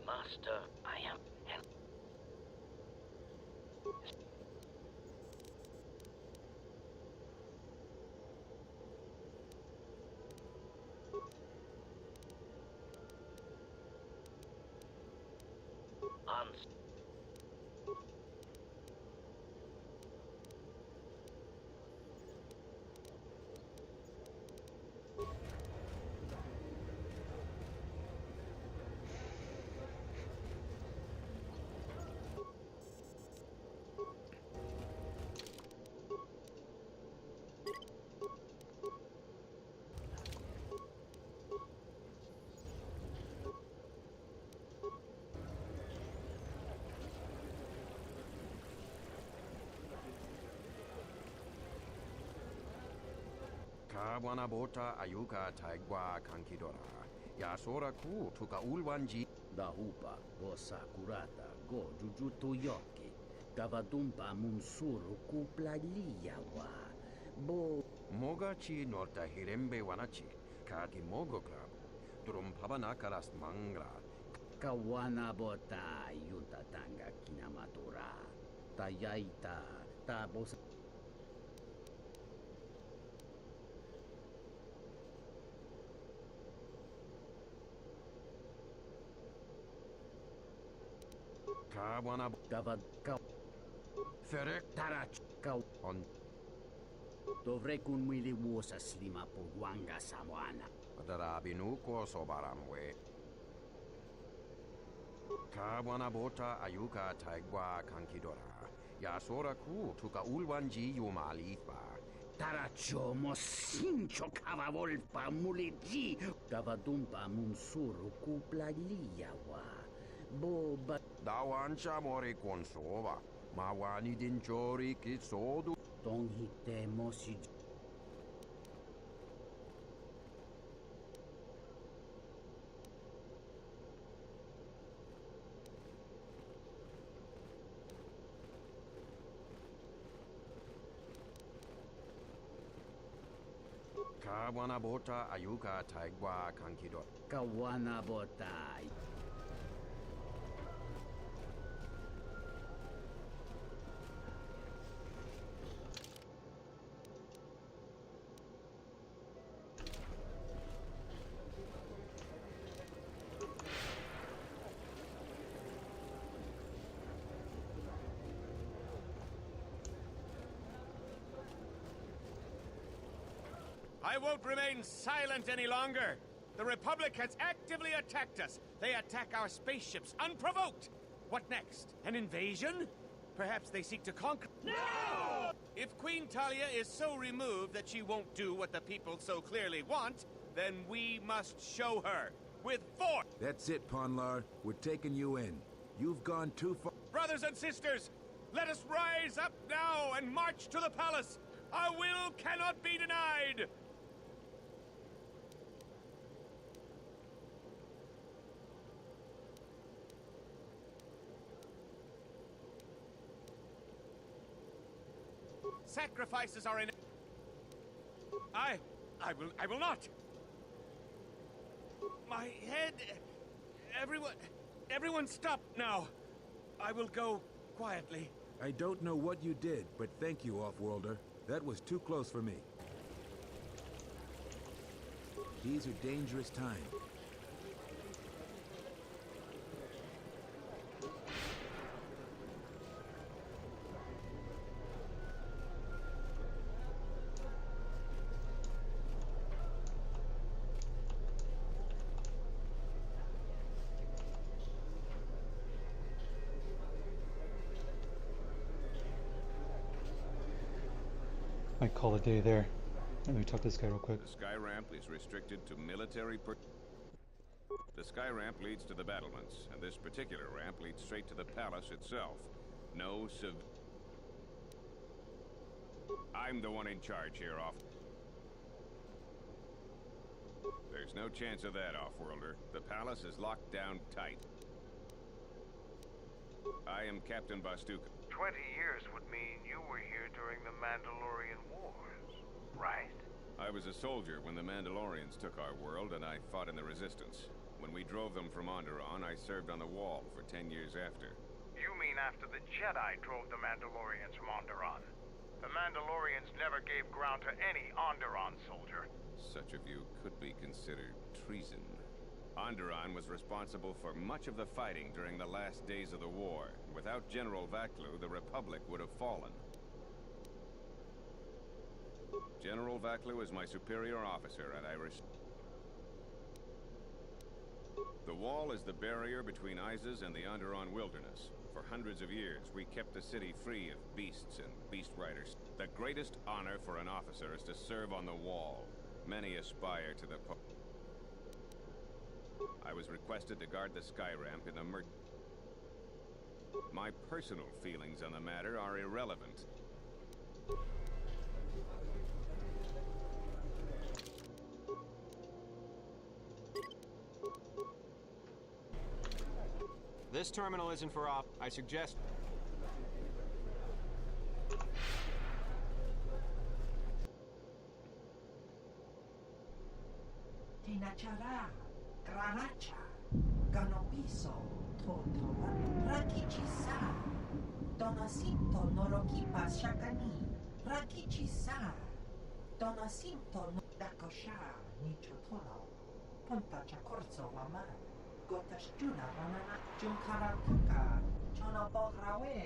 Master, I am... Answer. Kawana bota ayuka taigwa kankidora. Yasora ku tuka ulwanji. Dahupa go sakurata go jujuto yoki. Gavadumpa munsuru kuplaliyawa. Bo Mogachi norta hirembe wanachi. Kaki mogo club. Drumpabana karas mangra. Kawana bota yutatanga kinamatura. Tayaita tabos. Kawana Gavad Ferek Tarach Kaw on Dovrei kun mili wuosa slima po wanga sawana. Darabinu ko sobaramwe. Kawana bota ayuka taigwa kankidora. Yasora ku tuka ulwanji yumalitba. Taracho mosincho kavavolpa muliji. Gavadumpa munsuru kupla liyawa. Boba Dawancha mori konsova. Mawani dinchori kitsodu. Don't hite mosi. Kawana bota ayuka taigwa kankidora. Kawana botai. I won't remain silent any longer. The Republic has actively attacked us. They attack our spaceships unprovoked. What next? An invasion? Perhaps they seek to conquer. No! If Queen Talia is so removed that she won't do what the people so clearly want, then we must show her with force. That's it, Ponlar. We're taking you in. You've gone too far. Brothers and sisters, let us rise up now and march to the palace. Our will cannot be denied. Sacrifices are in. I will not. My head. Everyone stop now. I will go quietly. I don't know what you did, but thank you, Off-Worlder. That was too close for me. These are dangerous times. Might call it a day there. Let me talk to this guy real quick. The sky ramp is restricted to military The sky ramp leads to the battlements, and this particular ramp leads straight to the palace itself. No civ... I'm the one in charge here, There's no chance of that, Off-Worlder. The palace is locked down tight. I am Captain Bastuka. 20 years would mean you were here during the Mandalorian Wars, right? I was a soldier when the Mandalorians took our world, and I fought in the Resistance. When we drove them from Onderon, I served on the wall for 10 years after. You mean after the Jedi drove the Mandalorians from Onderon? The Mandalorians never gave ground to any Onderon soldier. Such a view could be considered treason. Onderon was responsible for much of the fighting during the last days of the war. Without General Vaklu, the Republic would have fallen. General Vaklu is my superior officer, and The wall is the barrier between Isis and the Onderon wilderness. For hundreds of years, we kept the city free of beasts and beast riders. The greatest honor for an officer is to serve on the wall. Many aspire to the I was requested to guard the sky ramp in the My personal feelings on the matter are irrelevant. This terminal isn't for op. I suggest... Tinachara. Graracha, Ganopiso, Totoran, Rakichisa, Donacinto Norokipa Shakani, Rakichisa, Donacinto no Dakosha, Nichotono, Punta Chacorzo Mama, Gotashuna Ranana, Junkarataka, Chonobograwe.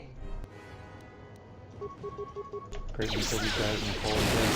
Greatly for these guys in the forward game.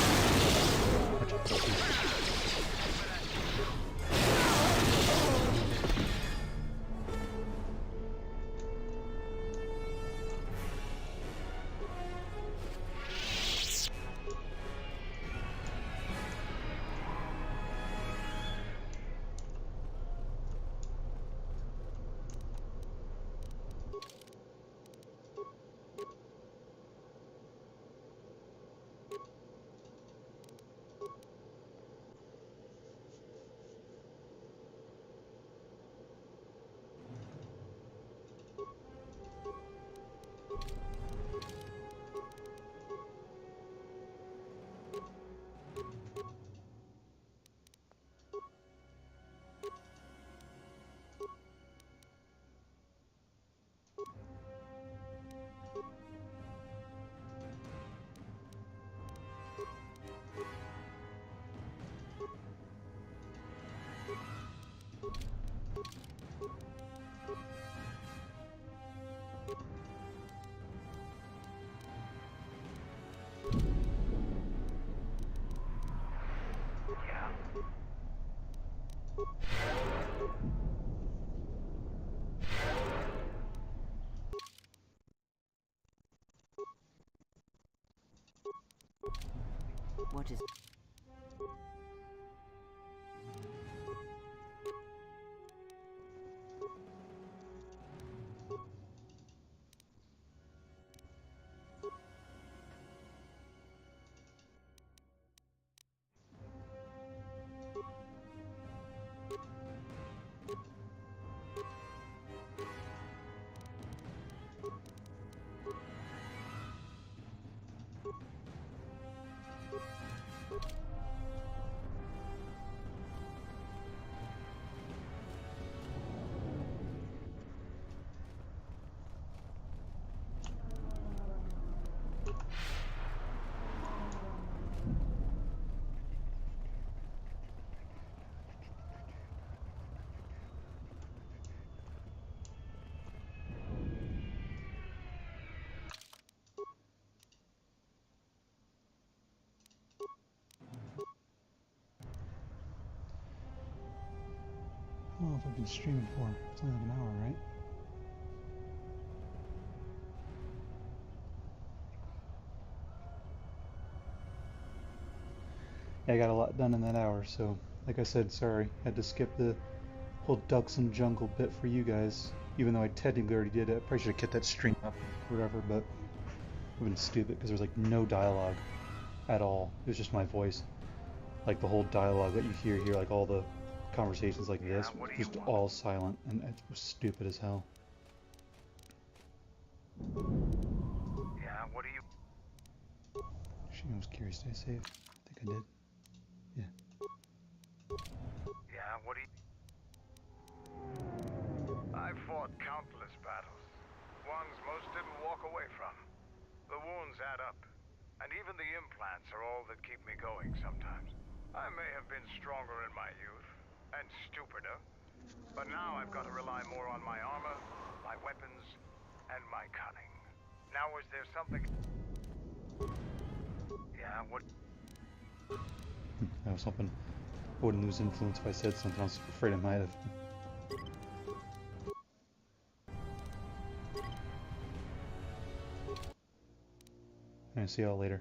What is... I don't know if I've been streaming for. It's only like an hour, right? Yeah, I got a lot done in that hour, so like I said, sorry. Had to skip the whole ducks and jungle bit for you guys. Even though I technically already did it. I probably should have kept that stream up or whatever, but I've been stupid because there's like no dialogue at all. It was just my voice. Like the whole dialogue that you hear here, like all the conversations like this, just all silent, and it was stupid as hell. Yeah, what do you... She was curious, did I save? I think I did. Yeah. Yeah, what do you... I fought countless battles. Ones most didn't walk away from. The wounds add up. And even the implants are all that keep me going sometimes. I may have been stronger in my youth. And stupider. But now I've got to rely more on my armor, my weapons, and my cunning. Now is there something... Yeah, what... I was hoping I wouldn't lose influence if I said something. I was afraid I might have. I'll see y'all later.